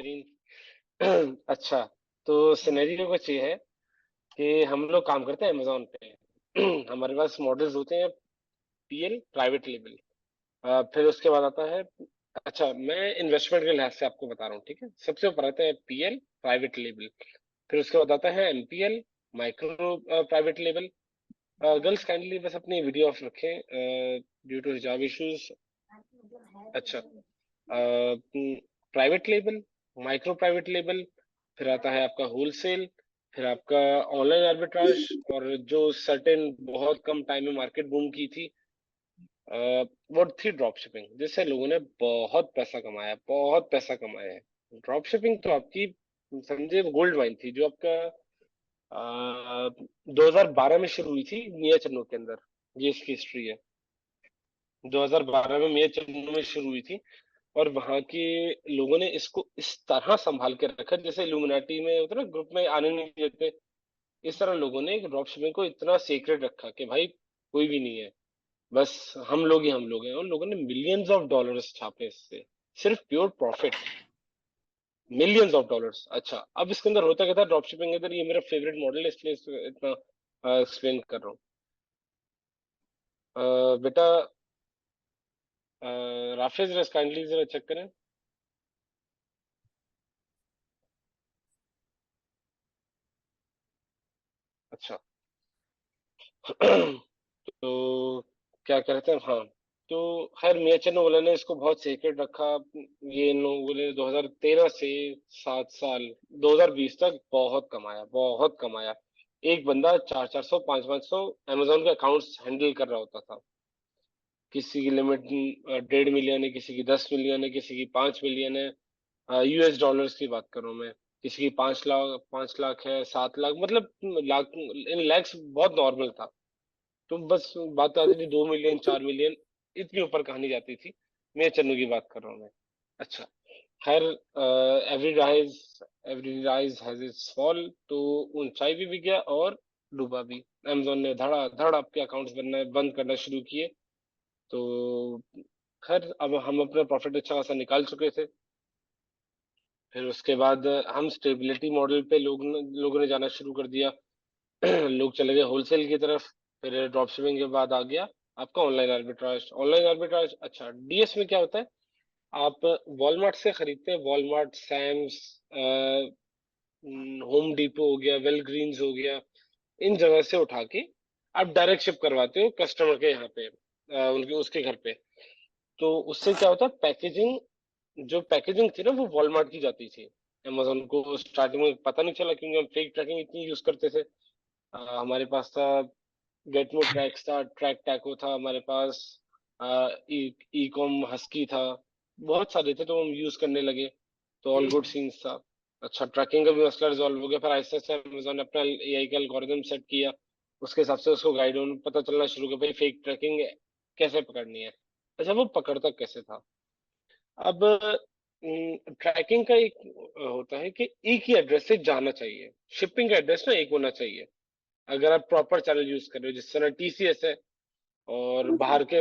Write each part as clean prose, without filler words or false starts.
बेहतरीन। अच्छा, तो सिनेरियो कुछ ये है कि हम लोग काम करते हैं अमेजोन पे। हमारे पास मॉडल्स होते हैं पीएल प्राइवेट लेबल। फिर उसके बाद आता है, अच्छा मैं इन्वेस्टमेंट के लिहाज से आपको बता रहा हूँ, ठीक है। सबसे ऊपर आता है पीएल प्राइवेट लेबल, फिर उसके बाद आता है MPL micro private label. Girls kindly बस अपनी वीडियो ऑफ रखें ड्यू टू हिजाब इश्यूज। अच्छा, private label, micro private label, फिर आता है आपका होलसेल, फिर आपका ऑनलाइन आर्बिट्राज, और जो सर्टेन बहुत कम टाइम में मार्केट बूम की थी वो थी ड्रॉप शिपिंग, जिससे लोगों ने बहुत पैसा कमाया, बहुत पैसा कमाया है। ड्रॉप शिपिंग तो आपकी समझे गोल्ड माइन थी, जो आपका 2012 में शुरू हुई थी मिया चन्नू के अंदर। ये इसकी हिस्ट्री है। 2012 में मिया चन्नू में शुरू हुई थी, और वहां के लोगों ने इसको इस तरह संभाल के रखा, जैसे इल्यूमिनाटी में होता है ना, ग्रुप में आने नहीं देते। इस तरह लोगों ने ड्रॉप शिपिंग को इतना सीक्रेट रखा कि भाई कोई भी नहीं है, बस हम लोग हैं। उन लोगों ने मिलियंस ऑफ डॉलर्स छापे इससे, सिर्फ pure profit, millions of dollars. अच्छा, अब इसके अंदर होता क्या था ड्रॉप शिपिंग के अंदर, ये मेरा फेवरेट मॉडल है इसलिए इतना एक्सप्लेन कर रहा हूँ। बेटा राफेज काइंडली जरा चेक करें। अच्छा। तो क्या कहते हैं, हाँ, तो खैर मियाचन वाले ने इसको बहुत सीक्रेट रखा। ये इन लोगों ने 2013 से 7 साल 2020 तक बहुत कमाया, बहुत कमाया। एक बंदा 400 400 500 500 अमेजोन के अकाउंट्स हैंडल कर रहा होता था। किसी की लिमिट 1.5 मिलियन है, किसी की 10 मिलियन है, किसी की 5 मिलियन है। यूएस डॉलर्स की बात कर रहा हूँ मैं। किसी की 5 लाख, 5 लाख है, 7 लाख, मतलब लाख इन लैक्स बहुत नॉर्मल था। तो बस बात आती थी 2 मिलियन, 4 मिलियन, इतनी ऊपर कहानी जाती थी। मैं चन्नू की बात कर रहा हूँ मैं। अच्छा, खैर, every rise has its fall. तो ऊंचाई भी गया और डूबा भी। अमेजोन ने धड़ा धड़ आपके अकाउंट्स बनना बंद करना शुरू किए। तो खैर, अब हम अपना प्रॉफिट अच्छा खासा निकाल चुके थे। फिर उसके बाद हम स्टेबिलिटी मॉडल पे लोगों ने जाना शुरू कर दिया। लोग चले गए होलसेल की तरफ। फिर ड्रॉप शिपिंग के बाद आ गया आपका ऑनलाइन आर्बिट्राज। ऑनलाइन आर्बिट्राज, अच्छा, डीएस में क्या होता है, आप वॉलमार्ट से खरीदते हैं, वॉलमार्ट, सैम्स, होम डिपो हो गया, वेल ग्रीन्स हो गया, इन जगह से उठा के आप डायरेक्ट शिप करवाते हो कस्टमर के यहाँ पे, उनके उसके घर पे। तो उससे क्या होता है, पैकेजिंग, जो पैकेजिंग थी ना वो वॉलमार्ट की जाती थी। अमेजोन को स्टार्टिंग में पता नहीं चला, क्योंकि हम फेक ट्रैकिंग इतनी यूज करते थे। हमारे पास था गेटमो ट्रैक्स, था ट्रैक टैको, था हमारे पास ई कॉम हस्की था। बहुत सारे थे तो हम यूज करने लगे, तो ऑल गुड सीन्स था। अच्छा, ट्रैकिंग का भी मसला रिजॉल्व हो गया। फिर आहिस्ते आहिस्ते अमेजोन ने अपना एआई का एल्गोरिथम सेट किया। उसके हिसाब से उसको गाइड पता चलना शुरू किया, भाई फेक ट्रैकिंग कैसे पकड़नी है। अच्छा, वो पकड़ता कैसे था। अब ट्रैकिंग का एक होता है कि एक ही एड्रेस से जाना चाहिए। शिपिंग का एड्रेस ना एक होना चाहिए। अगर आप प्रॉपर चैनल यूज कर रहे हो, जिस तरह टीसीएस है, और बाहर के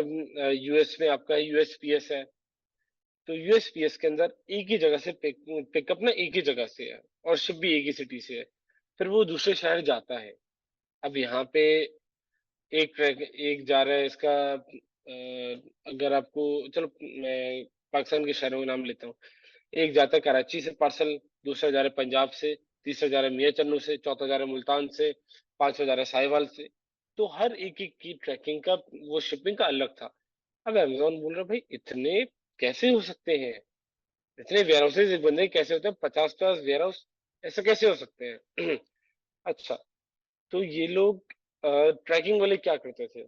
यूएस में आपका यूएसपीएस है। तो यूएसपीएस के अंदर एक ही जगह से पिकअप ना एक ही जगह से है, और शिप भी एक ही सिटी से है। फिर वो दूसरे शहर जाता है। अब यहाँ पे एक ट्रैक एक जा रहा है इसका, अगर आपको, चलो मैं पाकिस्तान के शहरों के नाम लेता हूँ। एक जाता है कराची से पार्सल, दूसरा जा रहा है पंजाब से, तीसरा जा रहा है मियां चन्नू से, चौथा जा रहा है मुल्तान से, पांचवा जा रहा है साहिवाल से। तो हर एक एक की ट्रैकिंग का, वो शिपिंग का अलग था। अब अमेजोन बोल रहा है भाई इतने कैसे हो सकते हैं, इतने वेयर हाउसेज एक बंदे के कैसे होते हैं, 50 50 वेयर हाउस, ऐसे कैसे हो सकते हैं। अच्छा, तो ये लोग ट्रैकिंग वाले क्या करते थे,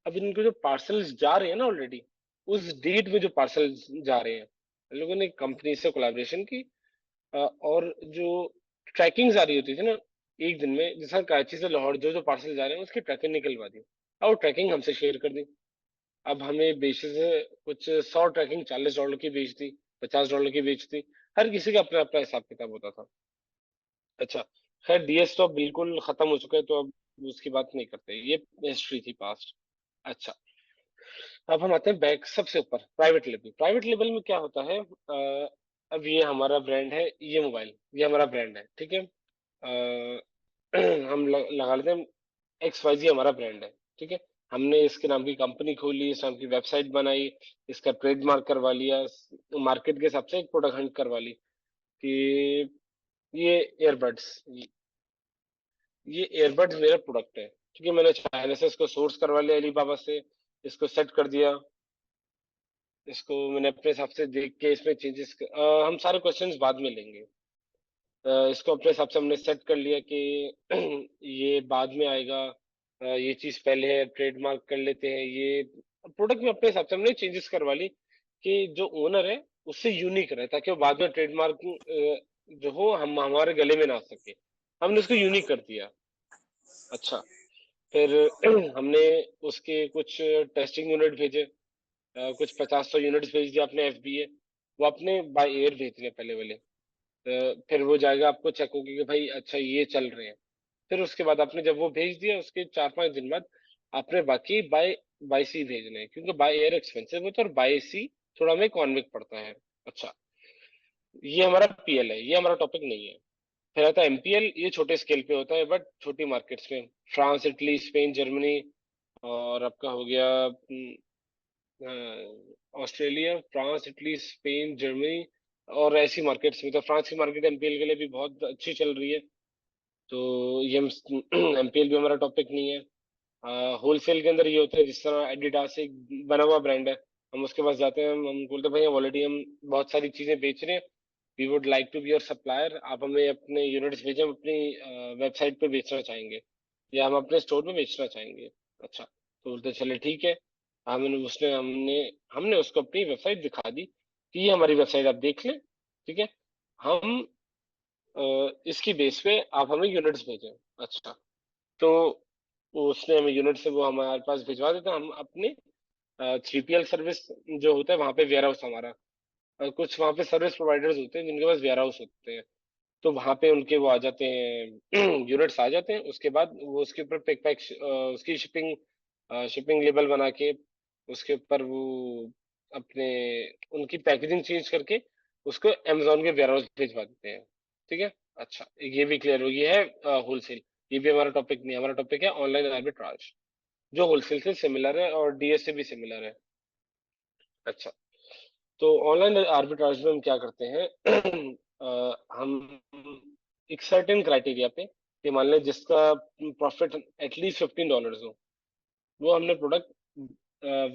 अब इनके जो पार्सल्स जा रहे हैं ना ऑलरेडी, उस डेट में जो पार्सल्स जा रहे हैं, इन लोगों ने कंपनी से कोलैबोरेशन की। और जो ट्रैकिंग आ रही होती थी ना, एक दिन में जैसा कराची से लाहौर जो जो पार्सल जा रहे हैं उसकी ट्रैकिंग निकलवा दी, और ट्रैकिंग हमसे शेयर कर दी। अब हमें बेचे से कुछ 100 ट्रैकिंग $40 की बेच दी, $50 की बेच दी। हर किसी का अपना अपना हिसाब किताब होता था। अच्छा, खैर डीएस तो अब बिल्कुल खत्म हो चुका है, तो अब उसकी बात नहीं करते, ये हिस्ट्री थी पास्ट। अच्छा, अब हम आते हैं बैक सबसे ऊपर प्राइवेट लेबल। प्राइवेट लेबल में क्या होता है, अब ये हमारा ब्रांड है, ये मोबाइल, ये हमारा ब्रांड है, ठीक है। हम लगा लेते हैं एक्स वाई जी हमारा ब्रांड है, ठीक है। हमने इसके नाम की कंपनी खोली, इस नाम की वेबसाइट बनाई, इसका ट्रेडमार्क करवा लिया, मार्केट के हिसाब से एक प्रोडक्ट हंट करवा ली कि ये ईयरबड्स, ये ईयरबड्स मेरा प्रोडक्ट है, ठीक है। मैंने चाइना से इसको सोर्स करवा लिया, अलीबाबा से, इसको सेट कर दिया, इसको मैंने अपने हिसाब से देख के इसमें चेंजेस, हम सारे क्वेश्चंस बाद में लेंगे। इसको अपने हिसाब से हमने सेट कर लिया कि ये बाद में आएगा, ये चीज पहले है, ट्रेडमार्क कर लेते हैं, ये प्रोडक्ट में अपने हिसाब से हमने चेंजेस करवा ली कि जो ओनर है उससे यूनिक रहे, ताकि वो बाद में ट्रेडमार्क जो हो हम हमारे गले में ना आ सके। हमने उसको यूनिक कर दिया। अच्छा, फिर हमने उसके कुछ टेस्टिंग यूनिट भेजे, कुछ 50-100 यूनिट्स भेज दिया अपने एफबीए, वो अपने बाय एयर भेजने पहले वाले। फिर वो जाएगा, आपको चेक होगी कि भाई अच्छा ये चल रहे हैं। फिर उसके बाद आपने जब वो भेज दिया, उसके 4-5 दिन बाद आपने बाकी बाय बाय सी भेजने हैं, क्योंकि बाय एयर एक्सपेंसिव होता है और बाय सी थोड़ा हमें इकोनॉमिक पड़ता है। अच्छा, ये हमारा पीएल है, ये हमारा टॉपिक नहीं है। फिर आता है एमपीएल, ये छोटे स्केल पे होता है बट छोटी मार्केट्स में, फ्रांस, इटली, स्पेन, जर्मनी, और आपका हो गया Australia, France, Italy, Spain, Germany, और ऐसी मार्केट्स में। तो फ्रांस की मार्केट एमपीएल के लिए भी बहुत अच्छी चल रही है, तो ये एमपीएल भी हमारा टॉपिक नहीं है। होलसेल के अंदर ये होता है, जिस तरह एडिडास एक बना हुआ ब्रांड है, हम उसके पास जाते हैं, हम बोलते हैं भाई ऑलरेडी हम बहुत सारी चीजें बेच रहे हैं, we would like to be your supplier, आप हमें अपने यूनिट्स भेजें, हम अपनी वेबसाइट पे बेचना चाहेंगे या हम अपने स्टोर में बेचना चाहेंगे। अच्छा, तो बोलते चले ठीक है। हमने उसने हमने हमने उसको अपनी वेबसाइट दिखा दी कि ये हमारी वेबसाइट, आप देख लें, ठीक है। हम इसकी बेस पे आप हमें यूनिट्स भेजें। अच्छा, तो उसने हमें यूनिट से वो हमारे पास भिजवा देता, हम अपने 3PL सर्विस जो होता है वहाँ पे वेयर हाउस हमारा, कुछ वहाँ पे सर्विस प्रोवाइडर्स होते हैं जिनके पास वेयर हाउस होते हैं, तो वहाँ पे उनके वो आ जाते हैं, यूनिट्स आ जाते हैं। उसके बाद वो उसके ऊपर पिक पैक, उसकी शिपिंग शिपिंग लेबल बना के उसके ऊपर वो अपने उनकी पैकेजिंग चेंज करके उसको अमेजोन के वेयर हाउस भिजवा देते हैं, ठीक है। अच्छा, ये भी क्लियर हो गया है होलसेल। ये भी हमारा टॉपिक नहीं है, हमारा टॉपिक है ऑनलाइन आर्बिट्राज, जो होलसेल से सिमिलर है और डीएस से भी सिमिलर है। अच्छा, तो ऑनलाइन आर्बिट्राज में हम क्या करते हैं, हम एक सर्टेन क्राइटेरिया पे, कि मान लें जिसका प्रॉफिट एटलीस्ट $15 हो, वो हमने प्रोडक्ट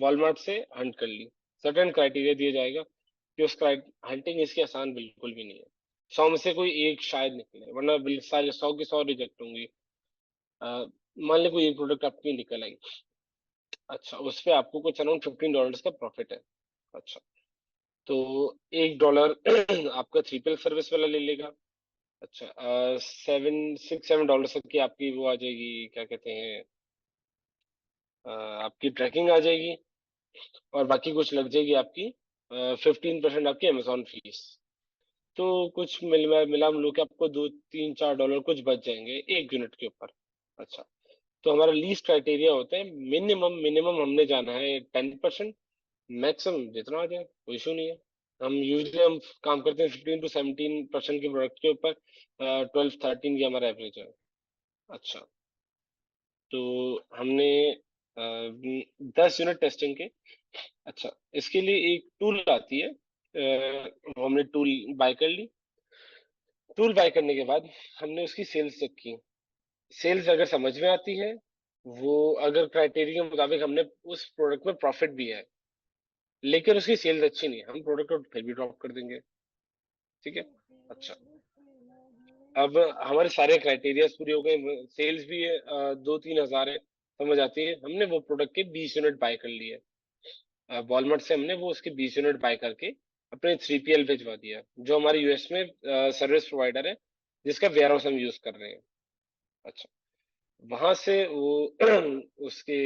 वॉलमार्ट से हंट कर ली। सर्टेन क्राइटेरिया दिया जाएगा कि उसका हंटिंग इसकी आसान बिल्कुल भी नहीं है, 100 में से कोई एक शायद निकले, वरना सारे 100 की 100 रिजेक्ट होंगी। अ, मान लें कोई एक प्रोडक्ट आपकी निकल आई, अच्छा, उस पे आपको कुछ अराउंड $15 का प्रॉफिट है। अच्छा, तो $1 आपका 3PL सर्विस वाला ले लेगा। अच्छा, 7-6-7 डॉलर तक की आपकी वो आ जाएगी, क्या कहते हैं, आपकी ट्रैकिंग आ जाएगी, और बाकी कुछ लग जाएगी आपकी 15% आपकी अमेजोन फीस। तो कुछ मिला मिलू के आपको 2-3-4 डॉलर कुछ बच जाएंगे एक यूनिट के ऊपर। अच्छा, तो हमारा लीस्ट क्राइटेरिया होता है, मिनिमम मिनिमम हमने जाना है 10%, मैक्सिमम जितना आ जाए कोई इशू नहीं है। हम काम करते हैं 15-17% के प्रोडक्ट के ऊपर, 12-13 की हमारा एवरेज है। अच्छा, तो हमने 10 यूनिट टेस्टिंग के। अच्छा, इसके लिए एक टूल आती है, वो हमने टूल बाय कर ली। टूल बाय करने के बाद हमने उसकी सेल्स चेक की। सेल्स अगर समझ में आती है, वो अगर क्राइटेरिया के मुताबिक हमने उस प्रोडक्ट में प्रॉफिट भी है, लेकिन उसकी सेल्स अच्छी नहीं है, हम प्रोडक्ट को फिर भी ड्रॉप कर देंगे, ठीक है। अच्छा, अब हमारे सारे क्राइटेरिया पूरे हो गए, सेल्स भी है 2-3 हजार है, समझ आती है, हमने वो प्रोडक्ट के 20 यूनिट बाय कर लिए। वॉलमार्ट से हमने वो उसके 20 यूनिट बाय करके अपने 3PL भिजवा दिया, जो हमारे यूएस में सर्विस प्रोवाइडर है, जिसका वेयर हाउस हम यूज कर रहे हैं। अच्छा, वहां से वो उसके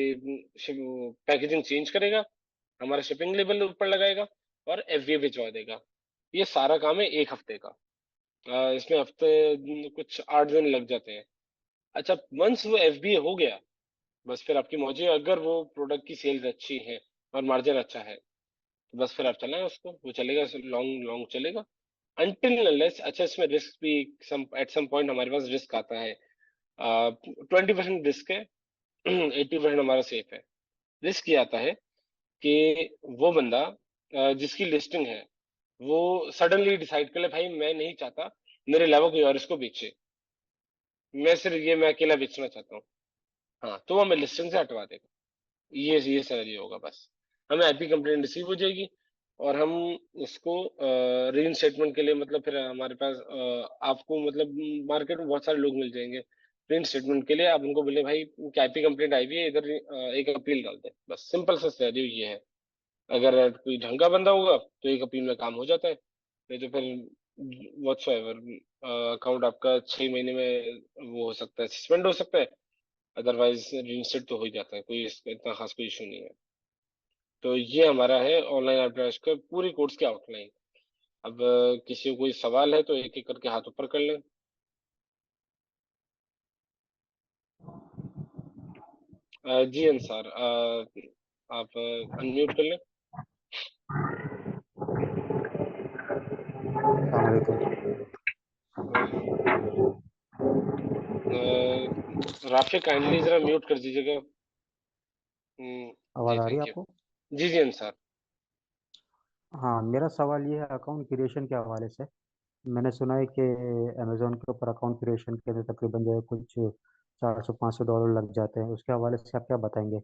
पैकेजिंग चेंज करेगा, हमारा शिपिंग लेबल ऊपर लगाएगा और एफबीए भिजवा देगा। ये सारा काम है एक हफ्ते का। इसमें हफ्ते कुछ 8 दिन लग जाते हैं। अच्छा, वंस वो एफबीए हो गया, बस फिर आपकी मौजी, अगर वो प्रोडक्ट की सेल्स अच्छी है और मार्जिन अच्छा है, तो बस फिर आप चलाएं उसको, वो चलेगा, लॉन्ग लॉन्ग चलेगा। अनटिल अनलेस, अच्छा इसमें रिस्क भी सम एट सम पॉइंट हमारे पास रिस्क आता है। 20% रिस्क है, 80% हमारा सेफ है। रिस्क ये आता है कि वो बंदा जिसकी लिस्टिंग है, वो सडनली डिसाइड कर ले भाई मैं नहीं चाहता मेरे अलावा कोई और इसको बेचे, मैं सिर्फ ये मैं अकेला बेचना चाहता हूँ। हाँ, तो वो हमें लिस्टिंग से हटवा देगा। ये सिनेरियो होगा बस। हमें आईपी कंप्लेंट रिसीव हो जाएगी और हम उसको रीइंस्टेटमेंट के लिए, मतलब फिर हमारे पास आपको मतलब मार्केट में बहुत सारे लोग मिल जाएंगे रीइंस्टेटमेंट के लिए। आप उनको बोले भाई आईपी कंप्लेंट आई हुई है इधर, एक अपील डाल दे, बस सिंपल सा सिनेरियो ये है। अगर कोई ढंग का बंदा होगा तो एक अपील में काम हो जाता है, नहीं तो फिर व्हाटसोएवर अकाउंट आपका 6 महीने में वो हो सकता है, सस्पेंड हो सकता है। अदरवाइज रीइंस्टेट तो हो ही जाता है, कोई इसका इतना खास कोई इशू नहीं है। तो ये हमारा है ऑनलाइन आर्बिट्राज का पूरी कोर्स की आउटलाइन। अब किसी को कोई सवाल है तो एक एक करके हाथ ऊपर कर लें। जी अंसार, आप अनम्यूट कर लें। राफी काइंडली जरा म्यूट कर दीजिएगा। जी आवाज़ आ रही है थैंक यू। आपको? जी अंसार। हाँ, मेरा सवाल ये है अकाउंट क्रिएशन के हवाले से। मैंने सुना है कि अमेजोन के ऊपर अकाउंट क्रिएशन के लिए तकरीबन जो है कुछ 400-500 डॉलर लग जाते हैं। उसके हवाले से आप क्या बताएंगे?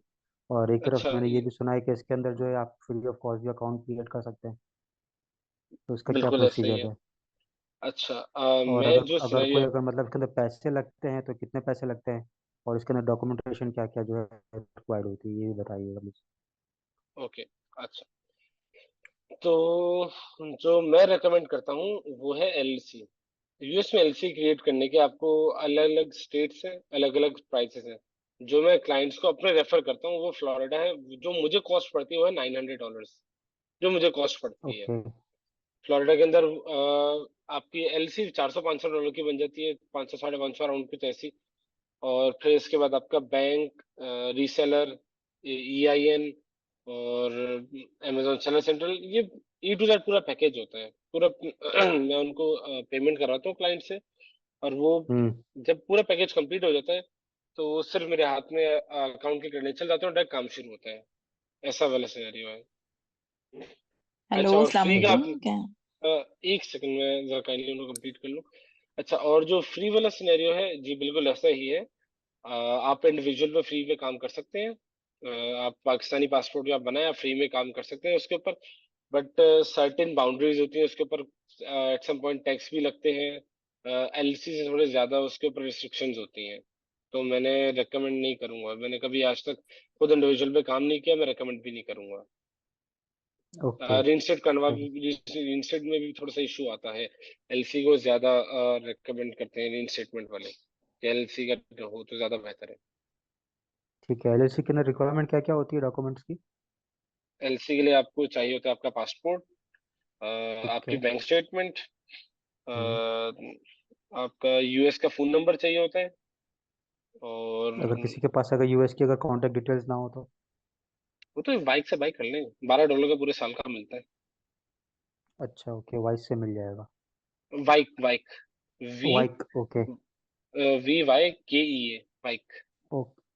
और एक तरफ अच्छा मैंने ये भी सुना है कि इसके अंदर जो है आप फ्री ऑफ कॉस्ट भी अकाउंट क्रिएट कर सकते हैं। तो इसका क्या बिल्कुल ऐसा ही प्रोसीजर है। है? अच्छा, और मैं अगर जो अगर कोई सिनेरियो, अगर मतलब इसके अंदर पैसे लगते हैं तो कितने पैसे लगते हैं? और इसके अंदर डॉक्यूमेंटेशन क्या क्या जो है रिक्वायर्ड होती है, ये भी बताइएगा प्लीज। ओके, अच्छा, तो जो मैं रेकमेंड करता हूँ वो है एलसी। यूएस में एलसी क्रिएट करने के आपको अलग अलग स्टेट्स हैं, अलग अलग प्राइसेस हैं। जो मैं क्लाइंट्स को अपने रेफर करता हूँ वो फ्लोरिडा है। जो मुझे कॉस्ट पड़ती है वो है $900, जो मुझे कॉस्ट पड़ती है। ओके। फ्लोरिडा के अंदर आपकी एलसी $400-500 की बन जाती है, 500 550 अराउंड कुछ ऐसी। और फिर इसके बाद आपका बैंक, रीसेलर, ईआईएन और अमेजोन सेलर सेंट्रल, ये E to Z पूरा पैकेज होता है पूरा। मैं उनको पेमेंट कराता हूँ क्लाइंट से, और वो हम्म। जब पूरा पैकेज कंप्लीट हो जाता है तो वो सिर्फ मेरे हाथ में अकाउंट के क्रेडेंशियल जाते हैं और डायरेक्ट काम शुरू होता है। ऐसा वाला सिनेरियो है। हेलो, अच्छा, और अस्सलाम फ्री का वालेकुम। आप क्या? एक सेकंड में जरा काइंडली उनको कंप्लीट कर लूँ। अच्छा, और जो फ्री वाला सिनेरियो है, जी बिल्कुल ऐसा ही है। आप इंडिविजुअल पे फ्री में काम कर सकते हैं। आप पाकिस्तानी पासपोर्ट भी आप बनाए, आप फ्री में काम कर सकते हैं उसके ऊपर। बट सर्टेन बाउंड्रीज होती है उसके ऊपर, एट सम पॉइंट टैक्स भी लगते हैं। एलसी से थोड़े ज्यादा उसके ऊपर रिस्ट्रिक्शंस होती हैं। तो मैंने रेकमेंड नहीं करूंगा, मैंने कभी आज तक खुद इंडिविजुअल पे काम नहीं किया, मैं रेकमेंड भी नहीं करूंगा। ओके। रीइंस्टेट करवा रीइंस्टेट में भी थोड़ा सा इशू आता है। एलसी को ज्यादा रेकमेंड करते हैं रीइंस्टेटमेंट वाले, एलसी का हो तो ज्यादा बेहतर है। ठीक है, एलएलसी के अंदर रिक्वायरमेंट क्या क्या होती है डॉक्यूमेंट्स की? एलसी के लिए आपको चाहिए होता है आपका पासपोर्ट, ठीक आपकी है। बैंक स्टेटमेंट, हम्म। आपका यूएस का फोन नंबर चाहिए होता है। और अगर किसी के पास अगर यूएस की अगर कॉन्टैक्ट डिटेल्स ना हो तो? वो तो बाइक से बाइक कर लेंगे, $12 का पूरे साल का मिलता है। अच्छा, ओके, वाइस से मिल जाएगा। बाइक बाइक, वी वाइक, ओके। VYKEA, bike.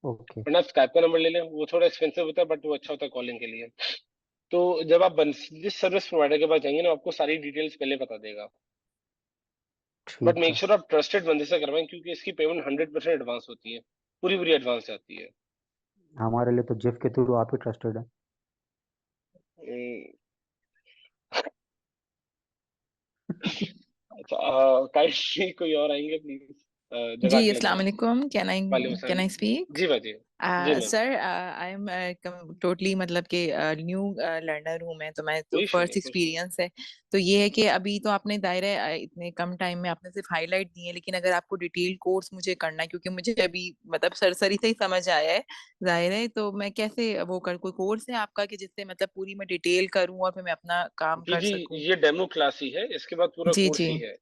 ओके। वरना स्काइप का नंबर ले लें, वो थोड़ा एक्सपेंसिव होता है बट वो अच्छा होता है कॉलिंग के लिए। तो जब आप जिस सर्विस प्रोवाइडर के पास जाएंगे ना, आपको सारी डिटेल्स पहले बता देगा। बट ठीक मेक है। श्योर आप ट्रस्टेड बंदे से करवाएं, क्योंकि इसकी पेमेंट 100% एडवांस होती है, पूरी पूरी एडवांस जाती है। हमारे लिए तो जिफ के थ्रू आप ही ट्रस्टेड है। हम्म, अच्छा, काइंडली कोई और आएंगे प्लीज, जगह जी, के लिए अस्सलाम जाए। वालेकुम। वालेकुम कैन सलाम। आई स्पीक? जी बाजी। जी ma'am. Sir, I am totally मतलब कि न्यू लर्नर हूँ मैं, तो मैं तो कोई इशू फर्स्ट नहीं, कोई इशू नहीं। एक्सपीरियंस है। तो ये है कि अभी तो आपने दायरे इतने कम टाइम में आपने सिर्फ हाईलाइट दिए, लेकिन अगर आपको डिटेल कोर्स मुझे करना है, क्योंकि मुझे अभी मतलब सरसरी से ही समझ आया है, जाहिर है, तो मैं कैसे वो कर, कोई कोर्स है आपका कि जिससे मतलब पूरी मैं डिटेल करूँ और फिर मैं अपना काम जी कर जी, सकूँ? ये डेमो क्लास ही है, इसके बाद पूरा जी कोर्स जी। ही है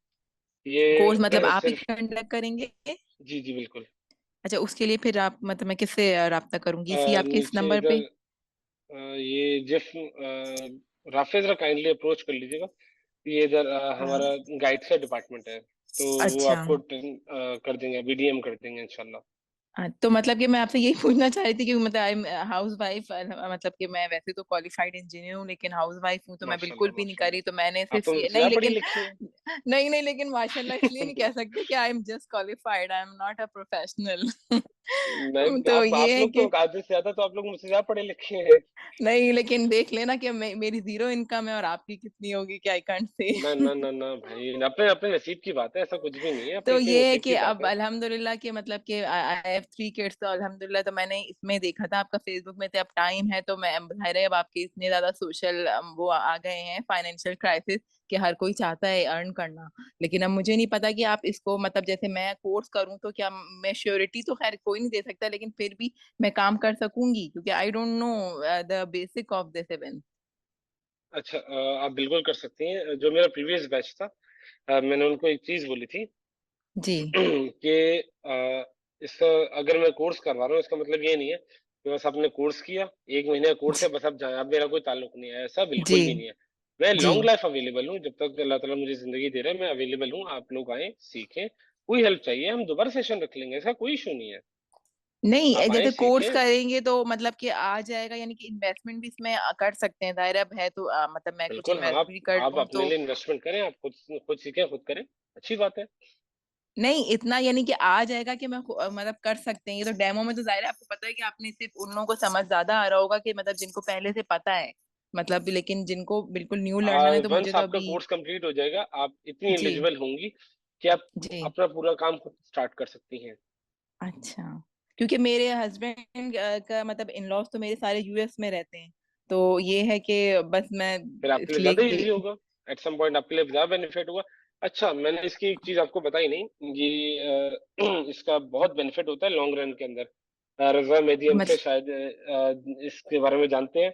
ये। कोर्स मतलब आप ही सिर्फ, कंडक्ट करेंगे? जी जी बिल्कुल। अच्छा, उसके लिए फिर आप मतलब मैं किससे राब्ता करूंगी, इसी आपके इस नीचे नंबर इधर पे? ये जिफ राफे जरा काइंडली अप्रोच कर लीजिएगा। ये इधर हाँ, हमारा गाइड का डिपार्टमेंट है, तो वो अच्छा। आपको कर देंगे, बीडीएम कर देंगे इंशाल्लाह। हाँ, तो मतलब कि मैं आपसे यही पूछना चाह रही थी कि मतलब आई एम हाउस वाइफ, मतलब कि मैं वैसे तो क्वालिफाइड इंजीनियर हूँ लेकिन हाउस वाइफ हूँ, तो मैं बिल्कुल माशाल्लाह भी नहीं माशाल्लाह, करी, तो मैंने आप सिर्फ तो ये मुझसे नहीं ज्यादा पढ़ी लेकिन लिखी हैं। नहीं नहीं, लेकिन माशाल्लाह इसलिए नहीं कह सकते कि I am just qualified, I am not a professional. नहीं, तो ये आप है लोग कि तो आधे से ज्यादा तो आप लोग मुझसे ज्यादा पढ़े लिखे हैं। नहीं, लेकिन देख लेना कि मेरी जीरो इनकम है और आपकी कितनी होगी, क्या आई कांट से। ना ना ना ना भाई, अपने अपने नसीब की बात है, ऐसा कुछ भी नहीं है, अपने तो अपने ये है नसीब कि की बात अब है। अल्हम्दुलिल्लाह कि मतलब कि आई हैव 3 किड्स, तो अल्हम्दुलिल्लाह, तो मैंने इसमें देखा था आपका फेसबुक में, तो अब टाइम है, तो मैं जाहिर है अब आपके इतने ज्यादा सोशल वो आ गए हैं फाइनेंशियल क्राइसिस कि हर कोई चाहता है अर्न करना, लेकिन अब मुझे नहीं पता कि आप इसको मतलब जैसे मैं कोर्स करूं तो क्या मैं श्योरिटी तो खैर कोई नहीं दे सकता, लेकिन फिर भी मैं काम कर सकूंगी क्योंकि I don't know the basic of this event. अच्छा, आप बिल्कुल कर सकती हैं। जो मेरा प्रीवियस बैच था, मैंने उनको एक चीज बोली थी जी कि इसका, अगर मैं कोर्स करवा रहा हूँ इसका मतलब ये नहीं है कि बस आपने कोर्स किया, 1 महीने का कोर्स है, बस आप जाए, अब मेरा कोई ताल्लुक नहीं है, ऐसा जी बिल्कुल भी नहीं है। मैं जी। लॉन्ग लाइफ अवेलेबल हूँ, जब तक अल्लाह ताला मुझे जिंदगी दे रहा है मैं अवेलेबल हूँ, आप लोग आए सीखें। कोई हेल्प चाहिए हम दोबारा सेशन रख लेंगे, ऐसा कोई इशू नहीं है। नहीं, आप आए जैसे कोर्स सीखें। करेंगे तो मतलब कि आ जाएगा, यानी कि इन्वेस्टमेंट भी इसमें कर सकते हैं, दायरा अब है तो मतलब मैं कुछ बिल्कुल, हाँ, इन्वेस्ट भी कर आप लूँ अपने तो। लिए इन्वेस्टमेंट करें, आप खुद खुद सीखें, खुद करें, अच्छी बात है। नहीं इतना यानी कि आ जाएगा कि मैं मतलब कर सकते हैं, ये तो डेमो में तो जाहिर है आपको पता है कि आपने सिर्फ उन लोगों को समझ ज्यादा आ रहा होगा कि मतलब जिनको पहले से पता है, मतलब लेकिन जिनको बिल्कुल न्यू लर्नर है तो मुझे वंस तो आपका अभी। कोर्स कंप्लीट हो जाएगा, आप इतनी जी एलिजिबल होंगी कि आप जी। अपना पूरा काम खुद स्टार्ट कर सकती हैं। अच्छा, क्योंकि मेरे हस्बैंड का मतलब इन लॉज तो मेरे सारे यूएस में रहते हैं, तो ये है कि बस मैं फिर आपके लिए ज्यादा इजी इसलिए। होगा, एट सम पॉइंट आपके लिए ज्यादा बेनिफिट होगा। अच्छा, मैंने इसकी एक चीज आपको बताई नहीं, ये इसका बहुत बेनिफिट होता है लॉन्ग रन के अंदर। रजा मेडियम से मतलब शायद इसके बारे में जानते हैं,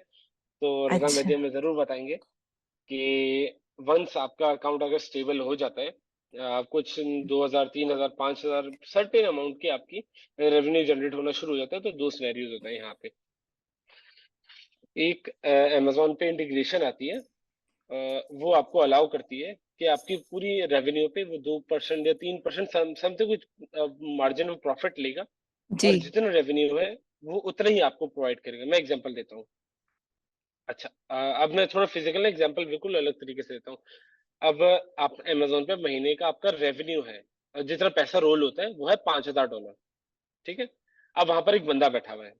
तो रजा अच्छा मेडियम में जरूर बताएंगे कि वंस आपका अकाउंट अगर स्टेबल हो जाता है, कुछ 2,000 3,000 5,000 सर्टेन अमाउंट की आपकी रेवेन्यू जनरेट होना शुरू हो जाता है, तो दो सिनेरियोज होता है यहाँ पे। एक, अमेजोन पे इंटीग्रेशन आती है, वो आपको अलाउ करती है कि आपकी पूरी रेवेन्यू पे वो 2% या 3% समथिंग कुछ मार्जिन ऑफ प्रॉफिट लेगा, जी और जितना रेवेन्यू है वो उतना ही आपको प्रोवाइड करेगा। मैं एग्जांपल देता हूँ। अच्छा, अब मैं थोड़ा फिजिकल एग्जांपल बिल्कुल अलग तरीके से देता हूँ। अब आप अमेजोन पे महीने का आपका रेवेन्यू है, जितना पैसा रोल होता है वो है $5,000, ठीक है। अब वहां पर एक बंदा बैठा हुआ है,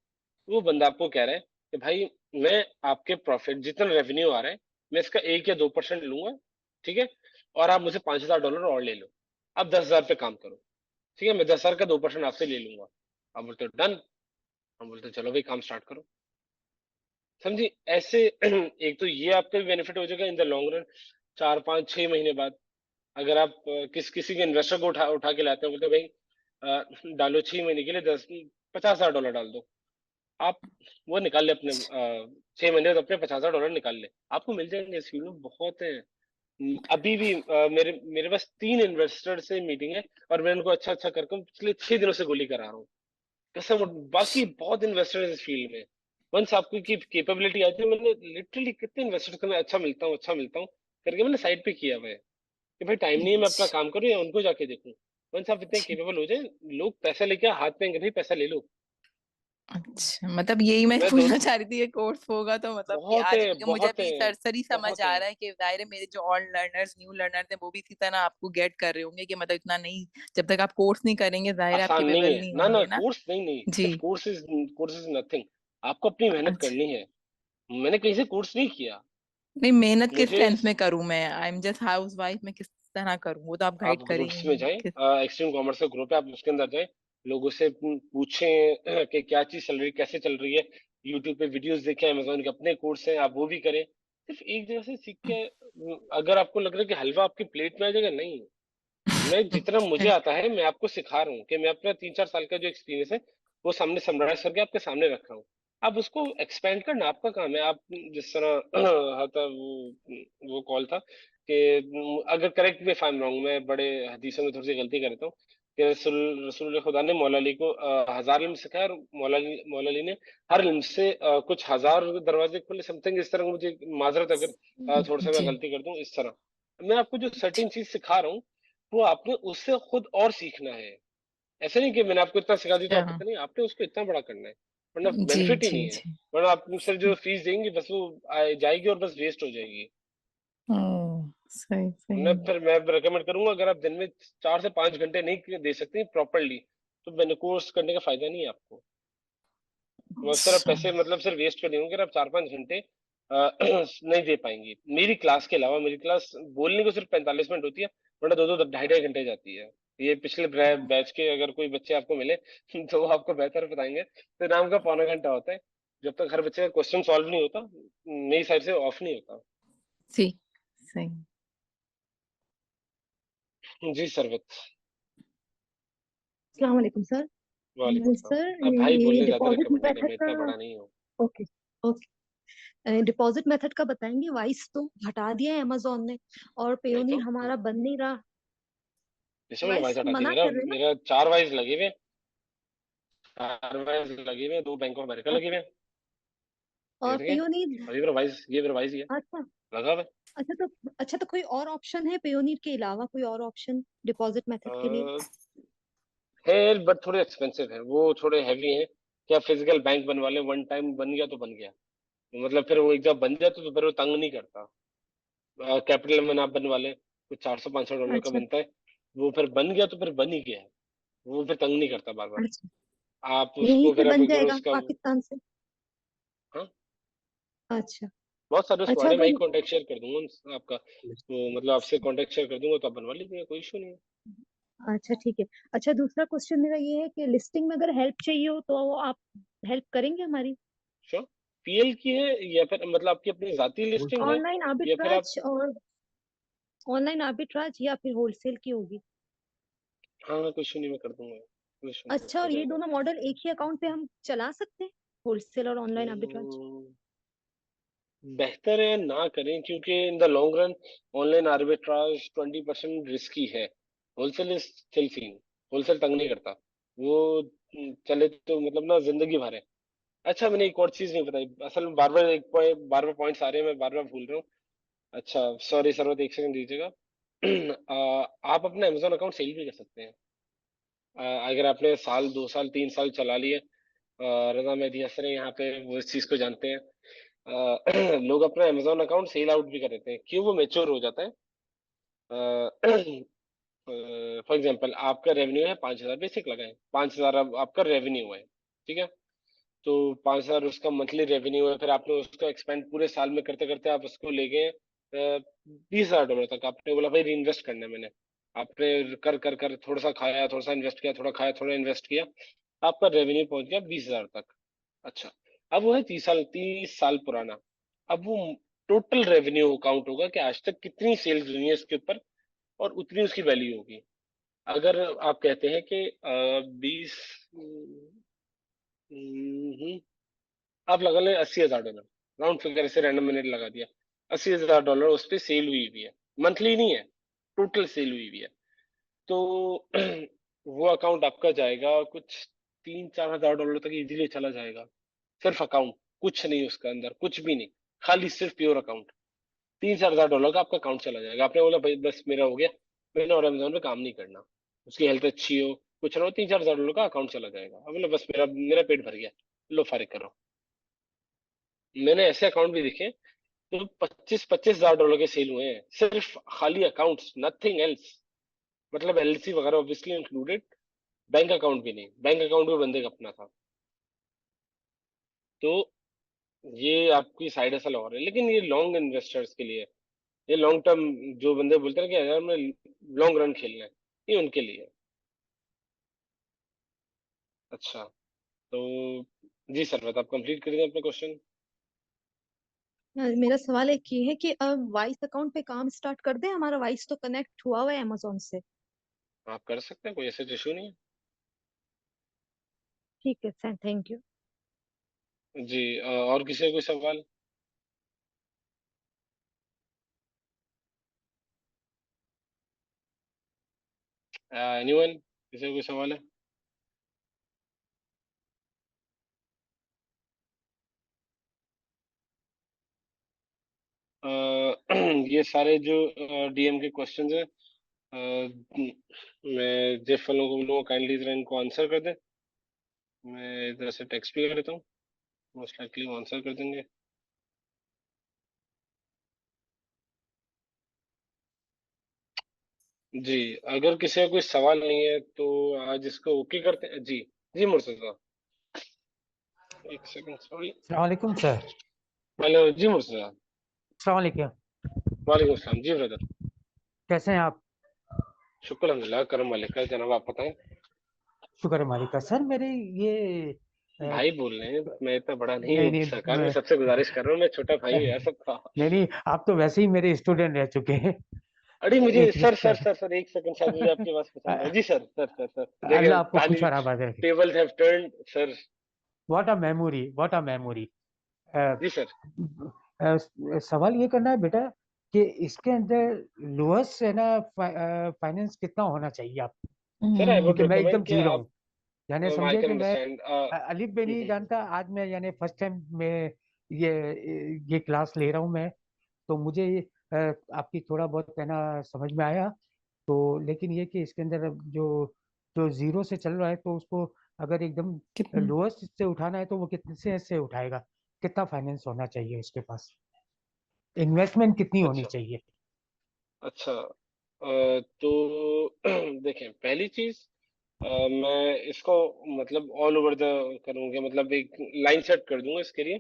वो बंदा आपको कह रहा है कि भाई, मैं आपके प्रॉफिट जितना रेवेन्यू आ रहा है, मैं इसका 1 या 2% लूंगा, ठीक है, और आप मुझे $5,000 और ले लो। आप 10,000 पे काम करो, ठीक है, मैं 10,000 का 2% आपसे ले लूंगा। आप बोलते हो डन, हम बोलते हैं चलो भाई काम स्टार्ट करो। समझी ऐसे एक तो ये आपका भी बेनिफिट हो जाएगा इन द लॉन्ग रन। 4 5 6 महीने बाद अगर आप किसी के इन्वेस्टर को उठा उठा के लाते हो, बोलते हो भाई, डालो 6 महीने के लिए 50,000 डाल दो, आप वो निकाल ले अपने 6 महीने बाद अपने $50,000 निकाल ले, आपको मिल जाएंगे। इस फील्ड में बहुत है। अभी भी मेरे मेरे पास 3 इन्वेस्टर से मीटिंग है, और मैं उनको अच्छा अच्छा करके पिछले 6 दिनों से गोली करा रहा हूँ, कसम। बाकी बहुत इन्वेस्टर इस फील्ड में। वंस आपको की कैपेबिलिटी आती है, मैंने लिटरली कितने इन्वेस्टर को मैं अच्छा मिलता हूँ करके मैंने साइड पे किया हुआ है कि भाई टाइम नहीं है, मैं अपना काम करूँ या उनको जाके देखूं। वंस आप इतने अच्छा केपेबल हो जाए, लोग पैसा लेके हाथ में भाई पैसा ले लो। अच्छा, मतलब यही मैं मैं दो पूछना चाह रही थी, ये कोर्स होगा तो मतलब कि आ बहुत है, जाए, क्योंकि मुझे बहुत अभी है, सरसरी समझ बहुत आ है। रहा है कि दायरे मेरे जो और लर्नर्स न्यू लर्नर थे वो भी इसी तरह आपको गेट कर रहे होंगे कि मतलब इतना नहीं, जब तक आप कोर्स नहीं करेंगे जाहिर है आप आसान नहीं केपेबल है, नहीं ना ना, होंगे ना। कोर्स नहीं, नहीं, जी। सिर्फ कोर्स इज नथिंग। आपको अपनी मेहनत अच्छा, करनी है। मैंने कहीं से कोर्स नहीं किया। नहीं मेहनत किस मुझे सेंस में करूं मैं, I am just house wife, मैं किस तरह करूं वो तो आप आप गाइड ग्रुप्स में करेंगे जाएं, किस। एक्सट्रीम कॉमर्स का ग्रुप है, आप उसके अंदर जाएं, लोगों से पूछें कि क्या चीज चल रही है, कैसे चल रही है। यूट्यूब पे वीडियोस देखें, अमेजोन के अपने कोर्स हैं, आप वो भी करें। सिर्फ एक जगह से सीख के अगर आपको लग रहा है कि हलवा आपकी प्लेट में आ जाएगा, नहीं। मैं जितना मुझे आता है मैं आपको सिखा रहा हूँ कि मैं अपना 3 4 साल का जो एक्सपीरियंस है वो सामने समराइज करके आपके सामने रख रहा हूँ। आप उसको एक्सपेंड करना आपका काम है। आप जिस तरह था वो कॉल था कि अगर correct me if I am wrong, मैं बड़े हदीसों में थोड़ी सी गलती करता हूँ कि रसूल रसूल खुदा ने मौला अली को 1,000 इल्म सिखाया, और मौला अली ने हर इल्म से कुछ 1,000 दरवाजे खोले, समथिंग इस तरह। मुझे माजरत अगर थोड़ा सा मैं जी गलती कर दूं इस तरह। मैं आपको जो सर्टेन चीज सिखा रहा हूँ वो आपने उससे खुद और सीखना है। ऐसे नहीं कि मैंने आपको इतना सिखा दी तो आप अच्छा। इतना नहीं, आपने उसको इतना बड़ा करना है, वरना जी बेनिफिट ही जी नहीं है। जी। वरना आप सिर्फ जो फीस देंगे बस वो जाएगी और बस वेस्ट हो जाएगी। ओ, सही मैं सही। फिर मैं रिकमेंड करूंगा, अगर आप दिन में 4 से 5 घंटे नहीं दे सकते प्रॉपरली तो मैंने कोर्स करने का फायदा नहीं है आपको। तो अब सर आप अच्छा। पैसे मतलब सिर्फ वेस्ट कर देंगे अगर आप 4-5 घंटे नहीं दे पाएंगे मेरी क्लास के अलावा। मेरी क्लास बोलने को सिर्फ 45 मिनट होती है, वरना 2-2 ढाई ढाई घंटे जाती है। ये पिछले बैच के अगर कोई बच्चे आपको मिले तो वो आपको बेहतर बताएंगे। तो नाम का पौना घंटा होता है, जब तक हर बच्चे का क्वेश्चन सॉल्व नहीं होता मेरी साइड से ऑफ नहीं होता। जी सही। जी सरवत। अस्सलाम वालेकुम सर। वालेकुम सलाम। सर अब भाई ये बोलने ज्यादा डिपॉजिट रिकमेंडेड है, मेथड मैं का, इतना बड़ा नहीं हूँ। ओके ओके, डिपॉजिट मेथड का बताएंगे। वाइस तो हटा दिया है अमेजोन ने, और नहीं पेयोनीर तो हमारा बन नहीं रहा। जैसे मैंने वाइस वाइस हटा दी, मना मेरा कर रहे हैं ना। मेरा 4 वाइस लगे हुए हैं। 4 वाइस लगे हुए हैं, 2 बैंक ऑफ अमेरिका लगे हुए अच्छा, हैं। और देख रहे हैं? पेयोनीर। अभी मेरा वाइस, ये मेरा वाइस ही है अच्छा। लगा हुआ अच्छा तो कोई और ऑप्शन है पेयोनीर के अलावा, कोई और ऑप्शन डिपॉजिट मेथड के लिए? है। है बट थोड़े एक्सपेंसिव है, वो थोड़े हैवी हैं। क्या फिजिकल बैंक बनवा ले, वन टाइम बन गया तो बन गया। मतलब फिर वो एक जब बन जाए तो फिर वो तंग नहीं करता। कैपिटल में आप बनवा ले, कुछ $400-500 का अच्छा बनता है। वो फिर बन गया तो फिर बन ही गया है। वो फिर तंग नहीं करता बार बार। अच्छा, आप यहीं उसको से फिर आप बन एक बार जाएगा उसका। पाकिस्तान से? हाँ, अच्छा। बहुत सारे अच्छा स्क्वाड है, मैं ही अगर, कॉन्टेक्ट शेयर कर दूंगा आपका, तो मतलब आपसे कॉन्टेक्ट शेयर कर दूंगा तो आप बनवा लीजिएगा, कोई इशू नहीं है। अच्छा ठीक है। अच्छा दूसरा क्वेश्चन मेरा ये है कि लिस्टिंग में अगर हेल्प चाहिए हो तो वो आप हेल्प करेंगे हमारी? श्योर। पीएल की है या फिर मतलब आपकी अपनी जाती लिस्टिंग है, ऑनलाइन या फिर आप। आर्बिट्राज, और ऑनलाइन आर्बिट्राज या फिर होलसेल की होगी? हाँ हाँ, कोई इशू नहीं, मैं कर दूंगा, कोई इशू नहीं, अच्छा, हो और ये जाएगा। दोनों मॉडल एक ही अकाउंट पे हम चला सकते हैं, होलसेल और ऑनलाइन आर्बिट्राज? हम्म, बेहतर है ना करें, क्योंकि in the long run online arbitrage 20% risky है। Wholesale is still fine. Wholesale तंग नहीं करता वो। चले तो मतलब ना जिंदगी भर है। अच्छा, मैंने एक और चीज नहीं बताई असल में, बार बार एक पॉइंट, बार बार पॉइंट्स आ रहे हैं, मैं बार बार भूल रहा हूँ। अच्छा सॉरी सर, एक सेकंड दीजिएगा। आप अपना अमेजोन अकाउंट सेल भी कर सकते हैं। अगर आपने साल 2 साल 3 साल चला लिए, रजा मेहदी हसन है यहाँ पे, वो इस चीज को जानते हैं। लोग अपना अमेजोन अकाउंट सेल आउट भी कर देते हैं, क्यों? वो मेच्योर हो जाता है। फॉर एग्जाम्पल आपका रेवेन्यू है 5,000, बेसिक लगाए 5,000 अब आपका रेवेन्यू है, ठीक है? तो 5,000 उसका मंथली रेवेन्यू है, फिर आपने उसको एक्सपेंड पूरे साल में करते करते आप उसको ले गए $20,000 तक। आपने बोला भाई री इन्वेस्ट करना है मैंने। आपने कर कर कर थोड़ा सा खाया, थोड़ा सा इन्वेस्ट किया, थोड़ा खाया, थोड़ा इन्वेस्ट किया, आपका रेवेन्यू पहुंच गया 20,000 तक। अच्छा, अब वो है 30 साल पुराना। अब वो टोटल रेवेन्यू काउंट होगा कि आज तक कितनी सेल्स हुई है इसके ऊपर, और उतनी उसकी वैल्यू होगी। अगर आप कहते हैं कि 20, आप लगा लें $80,000, राउंड फिगर से रैंडम मैंने लगा दिया। $80,000 उस पर सेल हुई हुई है, मंथली नहीं है, टोटल सेल हुई हुई है। तो वो अकाउंट आपका जाएगा कुछ $3-4 हजार तक इजीली चला जाएगा। सिर्फ अकाउंट, कुछ नहीं उसका अंदर, कुछ भी नहीं, खाली सिर्फ प्योर अकाउंट। $3-4 हजार का आपका अकाउंट चला जाएगा। आपने बोला भाई बस मेरा हो गया, मैंने और अमेजोन पे काम नहीं करना, उसकी हेल्थ अच्छी हो कुछ ना हो, $3-4 हजार का अकाउंट चला जाएगा। अब बोला बस मेरा मेरा पेट भर गया, लो फारिग करो। मैंने ऐसे अकाउंट भी देखे तो 25-25 हजार डॉलर के सेल हुए हैं, सिर्फ खाली अकाउंट्स, नथिंग एल्स। मतलब एलसी वगैरह ऑब्वियसली इंक्लूडेड, बैंक अकाउंट भी नहीं, बैंक अकाउंट भी बंदे का अपना था। तो ये आपकी साइड हसल और है, लेकिन ये लॉन्ग इन्वेस्टर्स के लिए है। ये लॉन्ग टर्म, जो बंदे बोलते हैं कि यार मैं लॉन्ग रन खेलना है, ये उनके लिए है। अच्छा, तो जी सर, बता आप कंप्लीट कर दें अपना क्वेश्चन। मेरा सवाल एक ये है कि अब वाइस अकाउंट पे काम स्टार्ट कर दें? हमारा वाइस तो कनेक्ट हुआ हुआ है अमेजोन से। आप कर सकते हैं, कोई ऐसा इशू नहीं ठीक है सर, थैंक यू। है जी। और किसी का कोई सवाल? एनीवन, किसी का कोई सवाल है? ये सारे जो डीएम के क्वेश्चंस हैं, मैं जेफ वालों को बोलूँगा काइंडली जरा इनको आंसर कर दें। मैं इधर से टेक्स्ट भी कर देता हूँ, मोस्ट लाइकली वो आंसर कर देंगे। जी, अगर किसी का कोई सवाल नहीं है तो आज इसको ओके करते हैं। जी जी मुर्तजा, एक सेकंड सॉरी। अस्सलामुअलैकुम सर। हेलो जी मुर्तजा। अस्सलामुअलैकुम। वालेकुम अस्सलाम जी ब्रदर। कैसे हैं आप? शुक्र अल्हम्दुलिल्लाह, करम मालिक का। जनाब आप बताएं। शुक्र है मालिक का। सर मेरे ये भाई बोल रहे हैं, मैं इतना बड़ा नहीं नहीं हूँ नहीं सरकार, मैं सबसे गुजारिश कर रहा हूँ, मैं छोटा भाई हूँ यार सबका। नहीं नहीं, आप तो वैसे ही मेरे स्टूडेंट रह चुके हैं। अरे मुझे एक सर रिश्ता सर सर सर एक सेकंड, शायद मुझे आपकी आवाज पसंद है। जी सर सर सर सर, देखिए अल्लाह आपको खुश ताली, और आबाद रखे। Tables have turned sir. What a memory, what a memory. जी सर। सवाल ये करना है बेटा कि इसके अंदर लोअर्स है ना, फाइनेंस कितना होना चाहिए आप? सर आई वुड क्योंकि मैं एकदम रिकमेंड कि जीरो आप, हूँ, यानी आई समझे कैन कि मैं अंडरस्टैंड। अलिफ भी नहीं जानता। आज मैं यानी फर्स्ट टाइम में ये ये क्लास ले रहा हूँ मैं। तो मुझे आपकी थोड़ा बहुत है ना समझ में आया। तो लेकिन ये कि इसके अंदर अब जो जो जीरो से चल रहा है तो उसको अगर एकदम कितना? लोएस्ट से उठाना है तो वो कितने से उठाएगा? कितना फाइनेंस होना चाहिए उसके पास? इन्वेस्टमेंट कितनी होनी अच्छा चाहिए? अच्छा, तो देखें पहली चीज, मैं इसको मतलब ऑल ओवर द करूंगा, मतलब एक लाइन सेट कर दूंगा इसके लिए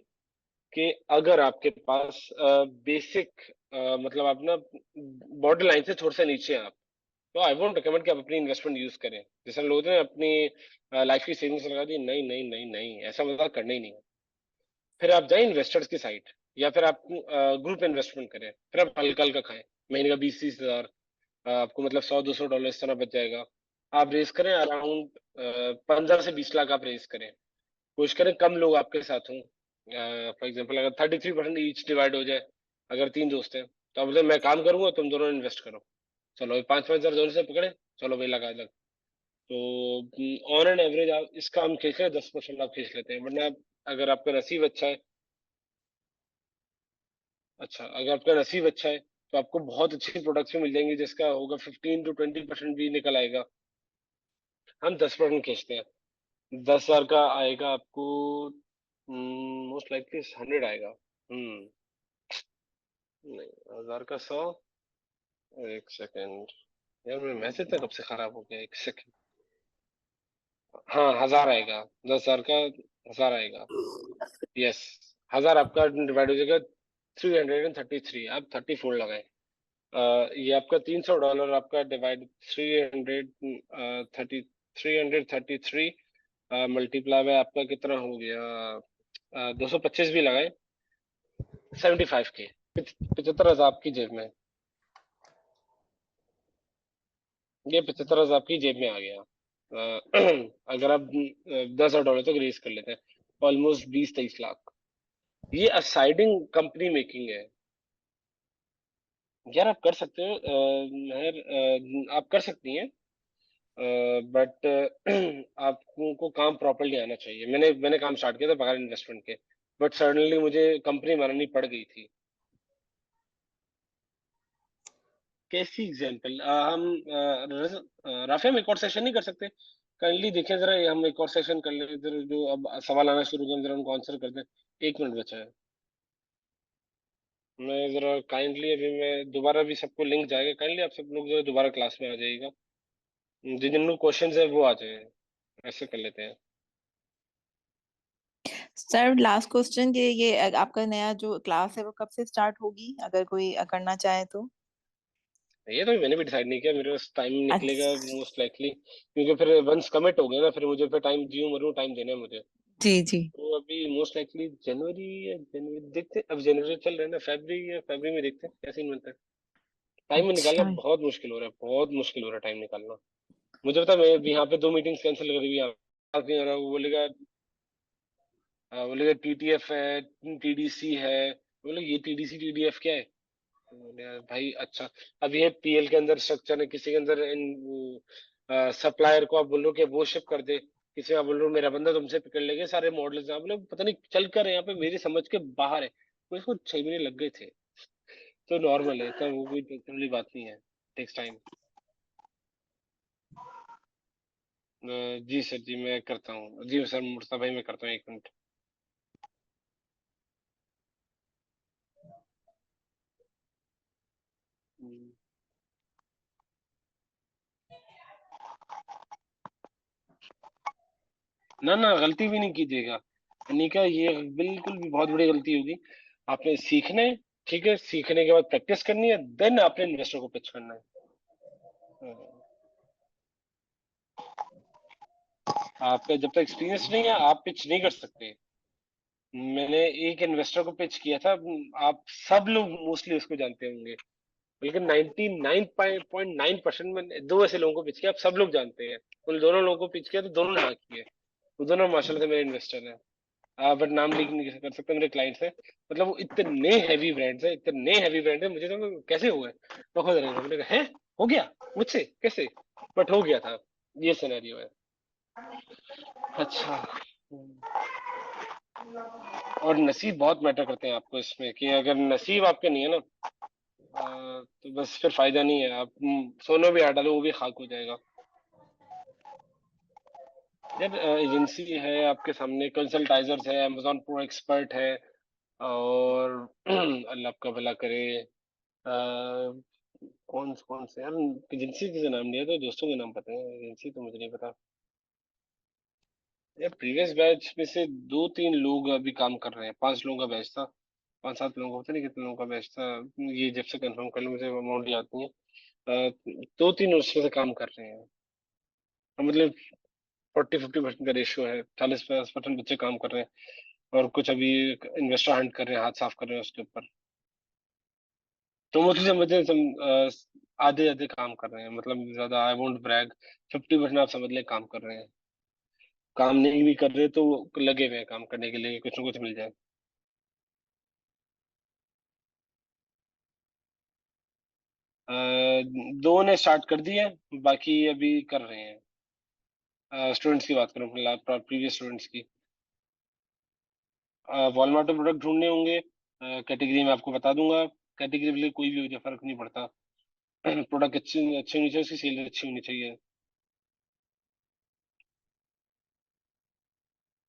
कि अगर आपके पास बेसिक, मतलब आप ना बॉर्डर लाइन से थोड़ा सा नीचे हैं आप, तो आई वोंट रिकमेंड कि आप अपनी इन्वेस्टमेंट यूज करें। जैसे लोग हैं अपनी लाइफ की सेविंग्स लगा दी, नहीं नहीं नहीं नहीं, ऐसा मजाक करना ही नहीं है। फिर आप जाएं इन्वेस्टर्स की साइट, या फिर आप ग्रुप इन्वेस्टमेंट करें, फिर आप हल्का हल्का खाएं। महीने का 20-30 हजार, आपको मतलब 100-200 डॉलर इस तरह बच जाएगा। आप रेस करें अराउंड 15 से 20 लाख आप रेस करें। कोशिश करें कम लोग आपके साथ हों। फॉर एग्जाम्पल अगर 33% ईच डिवाइड हो जाए, अगर 3 दोस्त हैं तो आप बोले मैं काम करूंगा तुम दोनों इन्वेस्ट करो, चलो 5-5 हजार दोनों से पकड़े, चलो भाई लगा लग। तो ऑन एन एवरेज आप इसका हम खींच लें, 10% आप खींच लेते हैं, वरना अगर आपका नसीब अच्छा है, अच्छा अगर आपका नसीब अच्छा है तो आपको बहुत अच्छी प्रोडक्ट्स भी मिल जाएंगी जिसका होगा 15 to 20% भी निकल आएगा। हम 10% खींचते हैं। 10 हजार का आएगा आपको, मोस्ट लाइकली 100 आएगा। नहीं, 1000 का 100। एक सेकेंड यार, मेरा मैसेज तो कब से खराब हो गया, एक सेकेंड। हाँ 1000 आएगा, 10 हजार का 1000 आएगा। यस, 1000 आपका डिवाइड हो जाएगा 333, आप 34 लगाए। ये आपका $300 आपका डिवाइड 333 मल्टीप्लाई में आपका कितना हो गया, 225 भी लगाए, 75K, 75,000 आपकी जेब में। ये 75,000 आपकी जेब में आ गया। अगर आप $10,000 तक रेस कर लेते हैं, ऑलमोस्ट 20-23 लाख। ये असाइडिंग कंपनी मेकिंग है यार, आप कर सकते हो। आप कर सकती हैं, बट आपको काम प्रॉपरली आना चाहिए। मैंने काम स्टार्ट किया था बगैर इन्वेस्टमेंट के, बट सडनली मुझे कंपनी बनानी पड़ गई थी। कैसी एग्जांपल? राफिया हम एक और सेशन नहीं कर सकते? काइंडली देखें जरा, ये हम एक और सेशन कर लें इधर, जो अब सवाल आना शुरू हुए हम जरा उनको आंसर कर दें। 1 मिनट बचा है। मैं जरा काइंडली अभी मैं दोबारा भी सबको लिंक जाएगा, काइंडली आप सब लोग जो है दोबारा क्लास में आ जाइएगा, जिन जिन क्वेश्चन है वो आ जाए। ऐसे कर लेते हैं। सर लास्ट क्वेश्चन, ये आपका नया जो क्लास है वो कब से स्टार्ट होगी, अगर कोई करना चाहे तो? ये तो मैंने भी डिसाइड नहीं किया, मेरे पास टाइम निकलेगा अच्छा। मोस्ट लाइकली, क्योंकि फिर वंस कमिट हो गया ना, फिर मुझे फिर टाइम जीऊं मरूं टाइम देना है मुझे। जी जी। तो अभी मोस्ट लाइकली जनवरी या जनवरी देखते हैं। अब जनवरी चल रहा है ना, फरवरी या फरवरी में देखते हैं कैसे बनता है। टाइम निकालना अच्छा। बहुत मुश्किल हो रहा है, बहुत मुश्किल हो रहा है टाइम निकालना। मुझे पता है, मैं अभी यहाँ पे 2 मीटिंग्स कैंसिल कर दी, यहाँ नहीं हो रहा। वो बोलेगा बोलेगा टीटीएफ है, टीडीसी है। बोले ये टीडीसी टीडीएफ क्या है? तो बोले यार भाई अच्छा, अब ये पीएल के अंदर स्ट्रक्चर है, किसी के अंदर इन सप्लायर को आप बोल रहे हो कि वो शिप कर दे, किसी आप बोल रहे हो मेरा बंदा तुमसे पकड़ लेंगे सारे मॉडल्स। आप बोले पता नहीं चल कर यहाँ पे मेरी समझ के बाहर है। मुझे इसको 6 महीने लग गए थे। तो नॉर्मल है, तो वो कोई टेंशन बात नहीं है, टेक्स टाइम। जी सर जी, मैं करता हूँ जी सर, मुर्ता भाई मैं करता हूँ, 1 मिनट। ना ना, गलती भी नहीं कीजिएगा अनिका, ये बिल्कुल भी बहुत बड़ी गलती होगी। आपने सीखना है, ठीक है, सीखने के बाद प्रैक्टिस करनी है, देन आपने इन्वेस्टर को पिच करना है। आपका जब तक एक्सपीरियंस नहीं है आप पिच नहीं कर सकते। मैंने एक इन्वेस्टर को पिच किया था, आप सब लोग मोस्टली उसको जानते होंगे, लेकिन 99.9% में दो ऐसे लोगों को पिच किया, आप सब लोग जानते हैं। उन दोनों लोगों को पिच किया तो दोनों ने हाँ किए, वो दोनों माशाल्लाह से मेरे इन्वेस्टर हैं। बट नाम लीक नहीं कर सकते, मेरे क्लाइंट्स हैं। मतलब वो इतने हैवी ब्रांड्स हैं, इतने हैवी ब्रांड है, मुझे तो कैसे हुए मैं खुद रहा था। मैंने कहा है हो गया मुझसे कैसे, बट हो गया था। ये सिनेरियो है। अच्छा। और नसीब बहुत मैटर करते हैं आपको इसमें, कि अगर नसीब आपके नहीं है ना, तो बस फिर फायदा नहीं है। आप सोना भी हाथ डालो वो भी खाक हो जाएगा। यार एजेंसी है आपके सामने, कंसल्टाइजर्स है, अमेजोन प्रो एक्सपर्ट है, और अल्लाह आपका भला करे। कौन कौन से यार, एजेंसी के नाम लिया तो दोस्तों के नाम पता है, एजेंसी तो मुझे नहीं पता। यार प्रीवियस बैच में से 2-3 लोग अभी काम कर रहे हैं, 5 लोगों का बैच था, 5-7 लोगों का, पता नहीं कितने लोगों का बैच था। ये जब से कंफर्म कर लूं मुझे अमाउंट याद नहीं है। 2-3 उसमें से काम कर रहे हैं। मतलब 40-50% का रेशियो है, 40-50% बच्चे काम कर रहे हैं, और कुछ अभी इन्वेस्टर हंट कर रहे हैं, हाथ साफ कर रहे हैं उसके ऊपर। तो मुझे समझे आधे आधे काम कर रहे हैं, मतलब ज्यादा आई वोंट ब्रैग, 50% आप समझ ले काम कर रहे हैं। काम नहीं भी कर रहे तो वो लगे हुए हैं काम करने के लिए, कुछ ना कुछ मिल जाए। अ, 2 ने स्टार्ट कर दिया, बाकी अभी कर रहे हैं। स्टूडेंट्स की बात करूँ, प्रीवियस स्टूडेंट्स की। वॉलमार्ट में प्रोडक्ट ढूंढने होंगे, कैटेगरी में आपको बता दूंगा। कैटेगरी के लिए कोई भी हो जाए फर्क नहीं पड़ता। प्रोडक्ट अच्छी अच्छी होनी चाहिए, उसकी सेल अच्छी होनी चाहिए।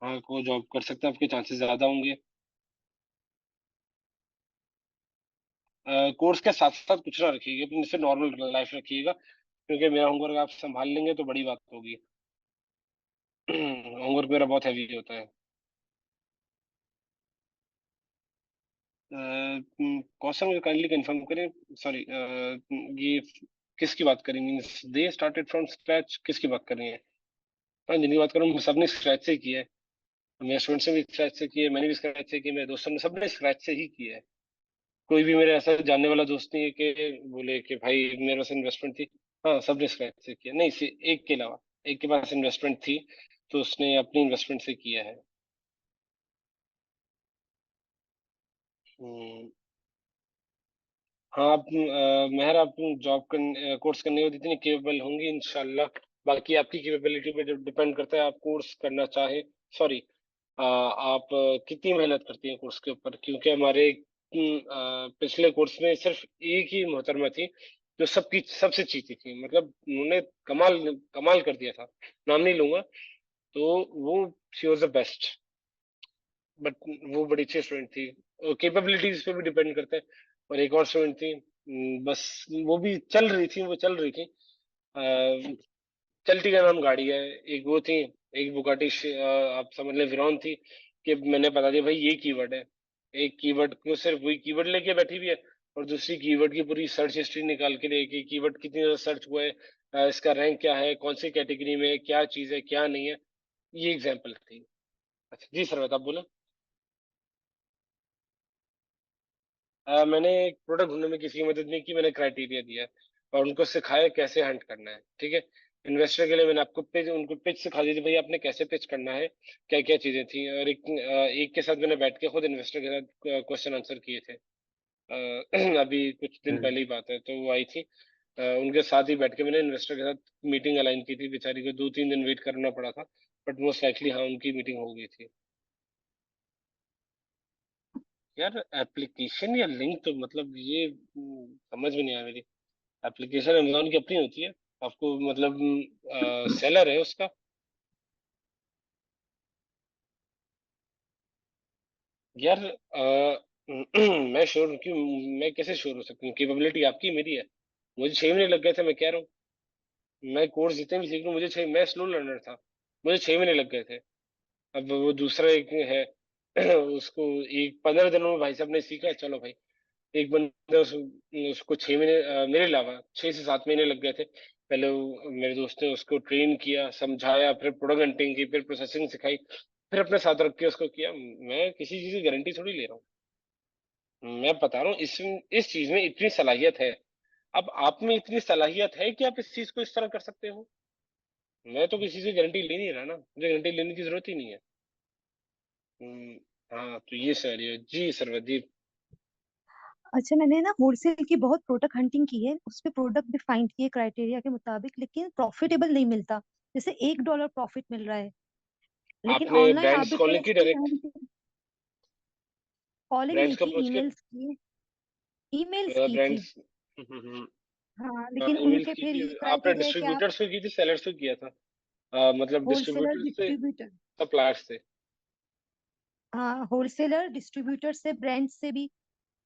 हाँ, को जॉब कर सकते हैं, आपके चांसेस ज्यादा होंगे। कोर्स के साथ साथ कुछ ना रखिएगा, अपनी जैसे नॉर्मल लाइफ रखिएगा, क्योंकि मेरा होमवर्क आप संभाल लेंगे तो बड़ी बात होगी। होमवर्क मेरा बहुत हैवी होता है। क्वेश्चन मुझे काइंडली कंफर्म करें, सॉरी। ये किसकी बात करें, means they started from scratch, किसकी बात कर रही हैं? हाँ, जिनकी बात करूँ सबने स्क्रैच से किया है। मेरे स्टूडेंट्स ने भी स्क्रैच से किया है, मैंने भी स्क्रैच से किया, मेरे दोस्तों ने सबने स्क्रैच से ही किया है। कोई भी मेरे ऐसा जानने वाला दोस्त नहीं है कि बोले कि भाई मेरे पास इन्वेस्टमेंट थी। हाँ, सबने स्क्रैच से किया, नहीं एक के अलावा, एक के पास इन्वेस्टमेंट थी तो उसने अपनी इन्वेस्टमेंट से किया है। हम्म, हाँ आप मेहर, आप जॉब कोर्स करने को इतनी केपेबल होंगी इंशाल्लाह। बाकी आपकी कैपेबिलिटी पे डिपेंड करता है, आप कोर्स करना चाहे, सॉरी, आप कितनी मेहनत करती हैं कोर्स के ऊपर। क्योंकि हमारे पिछले कोर्स में सिर्फ एक ही मोहतरमा थी जो सबकी सबसे चीती थी, मतलब उन्होंने कमाल कमाल कर दिया था, नाम नहीं लूंगा। तो वो she was the best, but वो बड़ी अच्छी स्टूडेंट थी। कैपेबिलिटीज पे भी डिपेंड करता है। और एक और स्टूडेंट थी, बस वो भी चल रही थी, वो चल रही थी। अ, चलती का नाम गाड़ी है। एक वो थी, एक बुगाटी आप समझ लें विरॉन थी, कि मैंने बता दिया भाई ये कीवर्ड है, एक कीवर्ड को सिर्फ वही कीवर्ड लेके बैठी हुई है, और दूसरी कीवर्ड की पूरी सर्च हिस्ट्री निकाल के लेके, कीवर्ड कितनी ज्यादा सर्च हुआ है, इसका रैंक क्या है, कौन सी कैटेगरी में है, क्या चीज है क्या नहीं है। ये एग्जाम्पल थी। अच्छा जी सर, बता बोला। मैंने एक प्रोडक्ट ढूंढने में किसी की मदद नहीं की, मैंने क्राइटेरिया दिया है और उनको सिखाया कैसे हंट करना है, ठीक है। इन्वेस्टर के लिए मैंने आपको पिच, उनको पिच सिखा दी थी, भाई आपने कैसे पिच करना है, क्या क्या चीजें थी। और एक के साथ मैंने बैठ के खुद इन्वेस्टर के साथ क्वेश्चन आंसर किए थे। अभी कुछ दिन पहले ही बात है, तो वो आई थी। उनके साथ ही बैठ के मैंने इन्वेस्टर के साथ मीटिंग अलाइन की थी, बेचारी को 2-3 दिन वेट करना पड़ा था, बट मोस्ट लाइकली हाँ उनकी मीटिंग हो गई थी। यार एप्लीकेशन या लिंक तो मतलब ये समझ में नहीं आया मेरी। एप्लीकेशन अमेजोन की अपनी होती है, आपको मतलब सेलर है उसका। यार मैं श्योर क्यों, मैं कैसे श्योर हो सकती हूँ? कैपेबिलिटी आपकी मेरी है। मुझे 6 महीने लग गए थे, मैं कह रहा हूँ। मैं कोर्स जितने भी सीख रहा हूँ, मुझे मैं स्लो लर्नर था, मुझे 6 महीने लग गए थे। अब वो दूसरा एक है उसको एक 15 दिनों में भाई साहब ने सीखा, चलो भाई। एक बंदा उसको 6 महीने, मेरे अलावा 6 से 7 महीने लग गए थे। पहले मेरे दोस्त ने उसको ट्रेन किया, समझाया, फिर प्रोडक्ट हंटिंग की, फिर प्रोसेसिंग सिखाई, फिर अपने साथ रख के उसको किया। मैं किसी चीज की गारंटी थोड़ी ले रहा हूँ, मैं बता रहा हूँ इस चीज में इतनी सलाहियत है। अब आप में इतनी सलाहियत है कि आप इस चीज को इस तरह कर सकते हो। मैं तो किसी से गारंटी ले नहीं रहा ना, मुझे गारंटी लेने की जरूरत ही नहीं है। हम्म, हाँ तो ये सर, ये जी सरवदीप। अच्छा, मैंने ना होलसेल की बहुत प्रोडक्ट हंटिंग की है, उस पे प्रोडक्ट भी फाइंड किए क्राइटेरिया के मुताबिक, लेकिन प्रॉफिटेबल नहीं मिलता। जैसे $1 प्रॉफिट मिल रहा है, लेकिन आपने ऑनलाइन ब्रांड्स कॉल की आर्बिट्रेज की डायरेक्ट? हंटिंग, कॉलिंग ब्रांड्स नहीं को की, अप्रोच के? ईमेल्स किए, ईमेल्स की थी। ब्रांड्स। हाँ, लेकिन ईमेल्स उनके की फिर थी। ये आपने क्राइटेरिया है कि आप डिस्ट्रीब्यूटर्स को की थी, सेलर्स को किया था? मतलब होलसेलर डिस्ट्रीब्यूटर्स से, डिस्ट्रीब्यूटर, सप्लायर्स से? हाँ होलसेलर डिस्ट्रीब्यूटर से, ब्रांड्स से भी।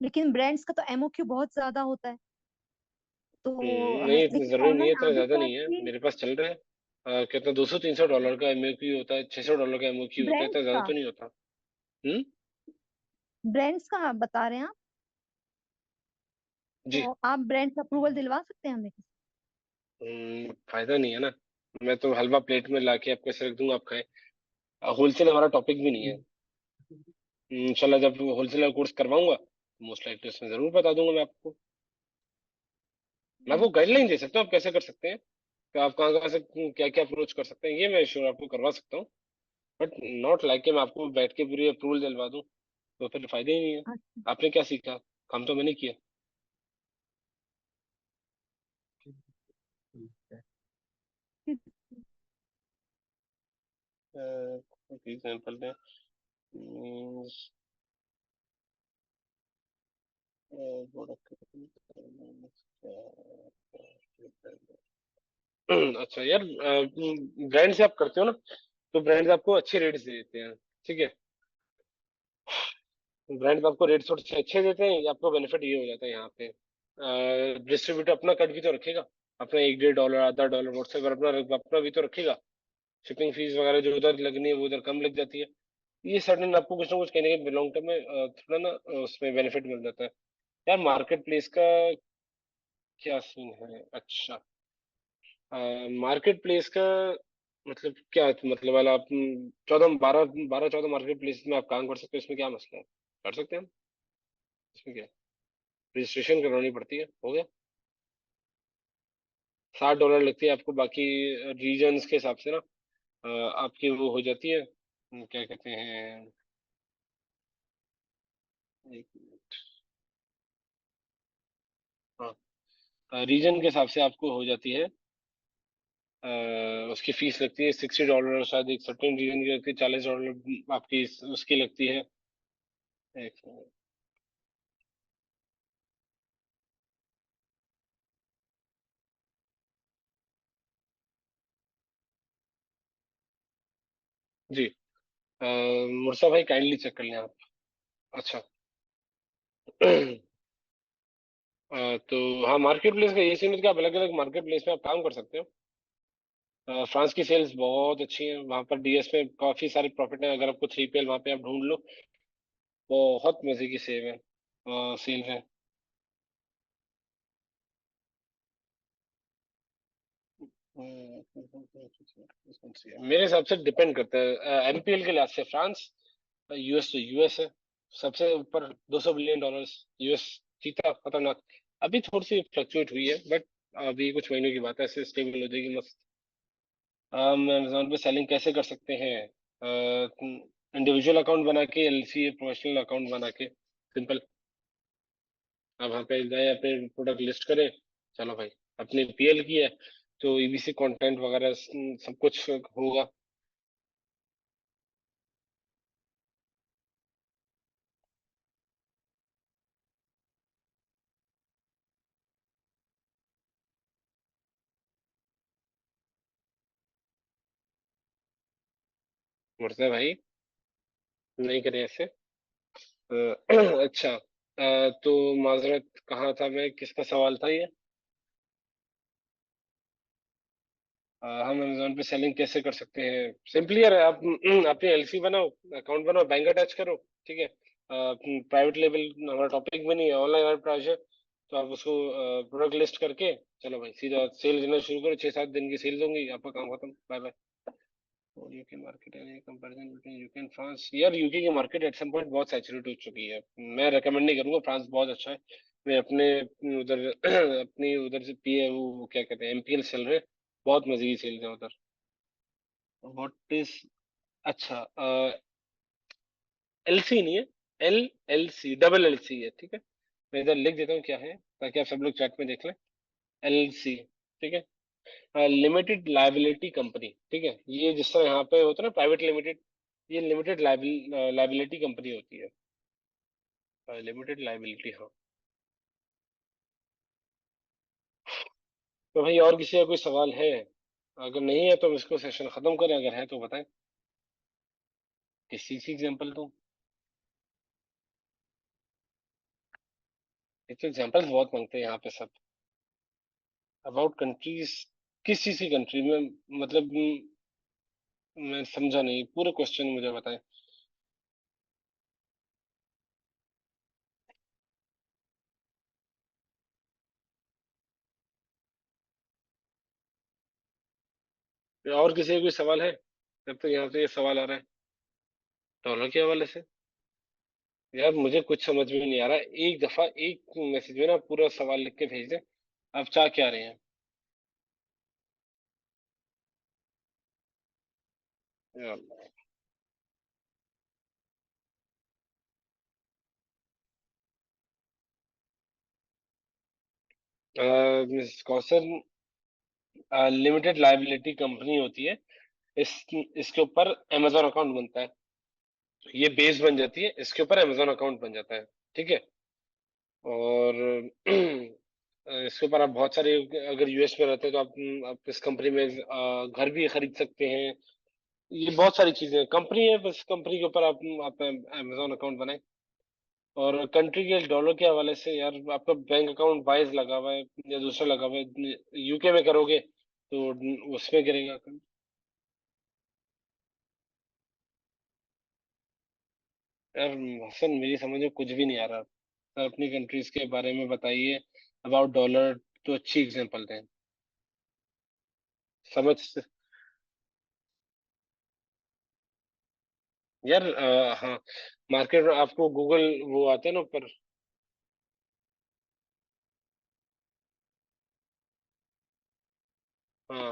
लेकिन ब्रांड्स का तो एमओक्यू बहुत ज्यादा होता है, तो नहीं इतनी लेकिन जरूरी नहीं है, ऑनलाइन इतना ज्यादा आर्बिट्रेज नहीं है, की मेरे पास चल रहा है। कितना, $200-300 का एमओक्यू होता है, $600 का एमओक्यू होता है, इतना ब्रांड्स ज्यादा का, तो नहीं होता। हम्म। ब्रांड्स का आप बता रहे हैं आप, जी। तो आप ब्रांड्स अप्रूवल दिलवा सकते हैं हमें? फायदा नहीं है ना। मैं तो हलवा प्लेट में लाके आपको ऐसे रख दूंगा, आप खाएं। होलसेल हमारा टॉपिक भी नहीं है। इंशाल्लाह जब होलसेलर कोर्स करवाऊंगा, मोस्ट लाइकली उसमें जरूर बता दूंगा मैं आपको। मैं आपको गाइडलाइन दे सकता हूँ आप कैसे कर सकते हैं, कि आप कहाँ कहाँ से क्या क्या अप्रोच कर सकते हैं, ये मैं श्योर आपको करवा सकता हूँ। बट नॉट लाइक कि मैं आपको बैठ के पूरी अप्रूवल दिलवा दूँ, तो फिर फायदा ही नहीं है। अच्छा, आपने क्या सीखा? काम तो मैंने किया। एग्जाम्पल में means, अच्छा यार, ब्रांड से आप करते हो ना, तो ब्रांड्स आपको अच्छे रेट्स दे देते हैं। ठीक है, ब्रांड्स आपको रेट्स थोड़े से अच्छे देते हैं, ये आपको बेनिफिट ये हो जाता है यहाँ पे। डिस्ट्रीब्यूटर अपना कट भी तो रखेगा, अपना $1-1.5 $1.5 व्हाट्सएवर अपना अपना भी तो रखेगा। शिपिंग फीस वगैरह जो उधर लगनी है वो उधर कम लग जाती है। ये सडन आपको कुछ ना कुछ कहने के लॉन्ग टर्म में थोड़ा ना उसमें बेनिफिट मिल जाता है। यार मार्केट प्लेस का क्या सीन है? अच्छा, मार्केट प्लेस का मतलब क्या, मतलब वाला आप 14 12 14 मार्केट प्लेस में आप काम कर सकते हो, इसमें क्या मसला है? कर सकते हैं हम, इसमें क्या है? रजिस्ट्रेशन करवानी पड़ती है, हो गया। $60 लगती है आपको, बाकी रीजन्स के हिसाब से ना आपकी वो हो जाती है, क्या कहते हैं, एक मिनट। हाँ, रीजन के हिसाब से आपको हो जाती है। उसकी फीस लगती है $60, शायद एक सर्टेन रीजन की लगती है $40 आपकी उसकी लगती है। एक मिनट। जी, मुर्सा भाई काइंडली चेक कर लें आप। अच्छा। तो हाँ, मार्केट प्लेस का ये सीन है कि आप अलग अलग मार्केट प्लेस में आप काम कर सकते हो। फ्रांस की सेल्स बहुत अच्छी है, वहाँ पर डीएस में काफी सारे प्रॉफिट है, अगर आपको 3PL वहाँ पे आप ढूंढ लो, बहुत मजे की सेव है, सेल है। मेरे हिसाब से डिपेंड करता है, एमपीएल के लिहाज से फ्रांस, यूएस तो यूएस है सबसे ऊपर, $200 बिलियन। यूएस जीता खतरनाक। अभी थोड़ी सी फ्लक्चुएट हुई है, बट अभी कुछ महीनों की बात है, ऐसे स्टेबल हो जाएगी मस्त। हम अमेजोन पे सेलिंग कैसे कर सकते हैं? इंडिविजुअल अकाउंट बना के, एलसी प्रोफेशनल अकाउंट बना के, सिंपल। आप वहाँ पे गए, अपने प्रोडक्ट लिस्ट करें, चलो भाई, अपने पीएल की है तो ईबीसी कंटेंट वगैरह सब कुछ होगा। मुर्जा भाई, नहीं करे ऐसे। अच्छा, तो माजरत, कहाँ था मैं, किसका सवाल था ये? हम अमेजोन पे सेलिंग कैसे कर सकते हैं? सिंपली यार, आप अपनी एलसी बनाओ, अकाउंट बनाओ, बैंक अटैच करो, ठीक है। प्राइवेट लेवल हमारा टॉपिक भी नहीं है, ऑनलाइन आर्बिट्राज है। तो आप उसको प्रोडक्ट लिस्ट करके चलो भाई, सीधा सेल देना शुरू करो। 6-7 दिन की सेल होंगी, आपका काम खत्म, बाय बाय। और UK market any comparison between UK and France? यार यूके की मार्केट एट सम पॉइंट बहुत सैचुरेट हो चुकी है, मैं रेकमेंड नहीं करूंगा। फ्रांस बहुत अच्छा है। मैं अपने उधर अपनी उधर से पी है, वो क्या कहते हैं, एमपीएल चल रहे, बहुत मजे की सेल है उधर। व्हाट इज, अच्छा, एलसी नहीं है, L L C, double L C है, ठीक है। मैं इधर लिख देता हूँ क्या है, ताकि आप सब लोग चैट में देख लें। एल सी, ठीक है। लिमिटेड लाइबिलिटी कंपनी, ठीक है। ये जिस तरह यहाँ पे होता है ना प्राइवेट लिमिटेड, ये लिमिटेड लाइबिलिटी कंपनी होती है। लिमिटेड लाइबिलिटी, हाँ। तो भाई, और किसी का कोई सवाल है? अगर नहीं है तो हम इसको सेशन खत्म करें, अगर है तो बताएं, किसी सी एग्जाम्पल दूं? ये तो एग्जाम्पल्स बहुत मांगते हैं यहाँ पे सब। अबाउट कंट्रीज, किस चीज की कंट्री में, मतलब मैं समझा नहीं पूरे क्वेश्चन, मुझे बताएं। और किसी का कोई सवाल है? जब तक यहाँ पे ये सवाल आ रहा है डॉलर के हवाले से। यार मुझे कुछ समझ में नहीं आ रहा, एक दफा एक मैसेज में ना पूरा सवाल लिख के भेज दे। आप चाह क्या रहे हैं यार? Miss Kausar, limited liability company होती है। इस इसके ऊपर अमेजोन अकाउंट बनता है। ये बेस बन जाती है, इसके ऊपर अमेजोन अकाउंट बन जाता है, ठीक है। और इसके ऊपर आप बहुत सारे, अगर यूएस में रहते हैं तो आप इस कंपनी में घर भी खरीद सकते हैं। ये बहुत सारी चीजें, कंपनी है, बस कंपनी के ऊपर आप अमेजोन अकाउंट बनाए। और कंट्री के डॉलर के हवाले से यार, आपका बैंक अकाउंट वाइज लगा हुआ है या दूसरा लगा हुआ है, यूके में करोगे तो उसमें गिरेगा। यार हसन, मेरी समझ में कुछ भी नहीं आ रहा सर, अपनी कंट्रीज के बारे में बताइए। अबाउट डॉलर तो अच्छी एग्जांपल दें, समझ यार। हाँ, मार्केट आपको गूगल वो आते हैं ना ऊपर। हाँ।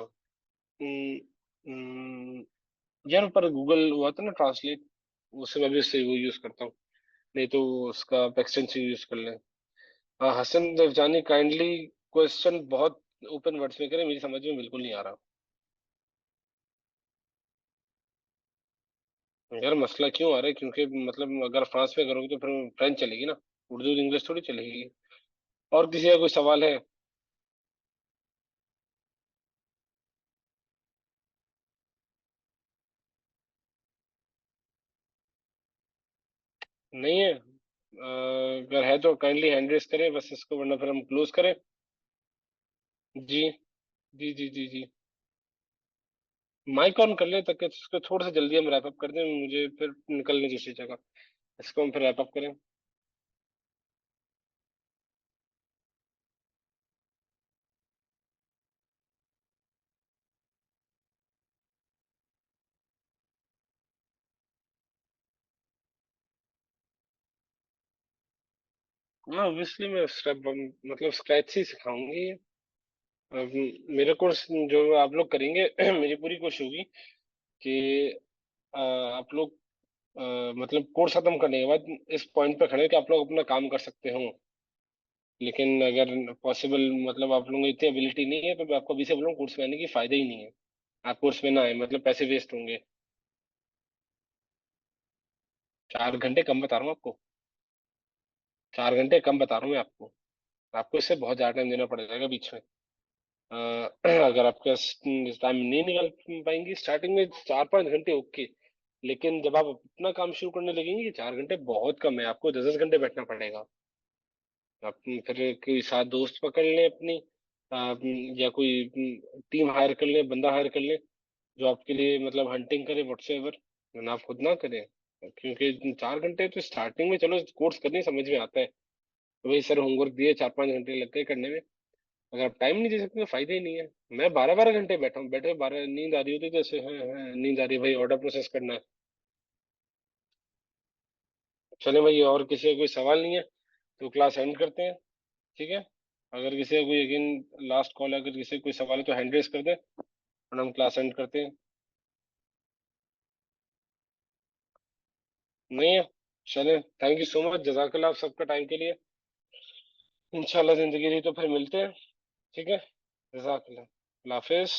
हम्म, हम्म, यार ऊपर गूगल वो आता है ना ट्रांसलेट, उससे मैं भी उससे वो यूज करता हूँ। नहीं तो उसका आप एक्सटेंसिव यूज कर लें। हाँ, हसन देवजानी, काइंडली क्वेश्चन बहुत ओपन वर्ड्स में करें, मेरी समझ में बिल्कुल नहीं आ रहा। यार मसला क्यों आ रहा है, क्योंकि मतलब अगर फ्रांस में करोगे तो फिर फ्रेंच चलेगी ना, उर्दू इंग्लिश थोड़ी चलेगी। और किसी का कोई सवाल है? नहीं है? अगर है तो काइंडली हैंड रेस करें बस इसको, वरना फिर हम क्लोज करें। जी, जी, जी, जी, जी। माइक ऑन कर ले, ताकि इसको थोड़ा सा जल्दी हम रैप अप कर दें, मुझे फिर निकलने दूसरी जगह। इसको हम फिर रैप अप करें। हाँ, ऑब्वियसली मैं स्टेप, मतलब स्क्रैच से ही सिखाऊंगी। अब मेरा कोर्स जो आप लोग करेंगे मेरी पूरी कोशिश होगी कि आप लोग मतलब कोर्स खत्म करने के बाद इस पॉइंट पे खड़े हो कि आप लोग अपना काम कर सकते हो। लेकिन अगर पॉसिबल, मतलब आप लोगों को इतनी एबिलिटी नहीं है, तो मैं आपको अभी से बोलूँ कोर्स में आने की फायदा ही नहीं है। आप कोर्स में ना आए, मतलब पैसे वेस्ट होंगे। 4 घंटे कम बता रहा हूँ आपको, 4 घंटे कम बता रहा हूँ मैं आपको। आपको इससे बहुत ज्यादा टाइम देना पड़ जाएगा बीच में। अगर आपके टाइम नहीं निकल पाएंगी स्टार्टिंग में 4-5 घंटे, ओके। लेकिन जब आप अपना काम शुरू करने लगेंगे 4 घंटे बहुत कम है, आपको 10 10 घंटे बैठना पड़ेगा। आप फिर कोई साथ दोस्त पकड़ लें अपनी, या कोई टीम हायर कर ले, बंदा हायर कर ले जो आपके लिए मतलब हंटिंग करे व्हाटसएवर, वरना आप खुद ना करें। क्योंकि 4 घंटे तो स्टार्टिंग में चलो कोर्स करने समझ में आता है, तो भाई सर होमवर्क दिए 4 5 घंटे लग गए करने में। अगर आप टाइम नहीं दे सकते तो फायदा ही नहीं है। मैं 12 12 घंटे बैठा हूँ, बैठे 12 नींद आ रही होती है जैसे, हाँ नींद आ रही है भाई, ऑर्डर प्रोसेस करना है। चले भाई, और किसी का कोई सवाल नहीं है तो क्लास एंड करते हैं, ठीक है। अगर किसी का कोई अगेन लास्ट कॉल, अगर किसी का कोई सवाल है तो हैंड रेस कर दे और हम क्लास एंड करते हैं। नहीं है, चले, थैंक यू सो मच, जजाकल्ला आप सबका टाइम के लिए। इंशाल्लाह जिंदगी रही तो फिर मिलते हैं, ठीक है। जजाकल्ला, अल्लाह हाफिज।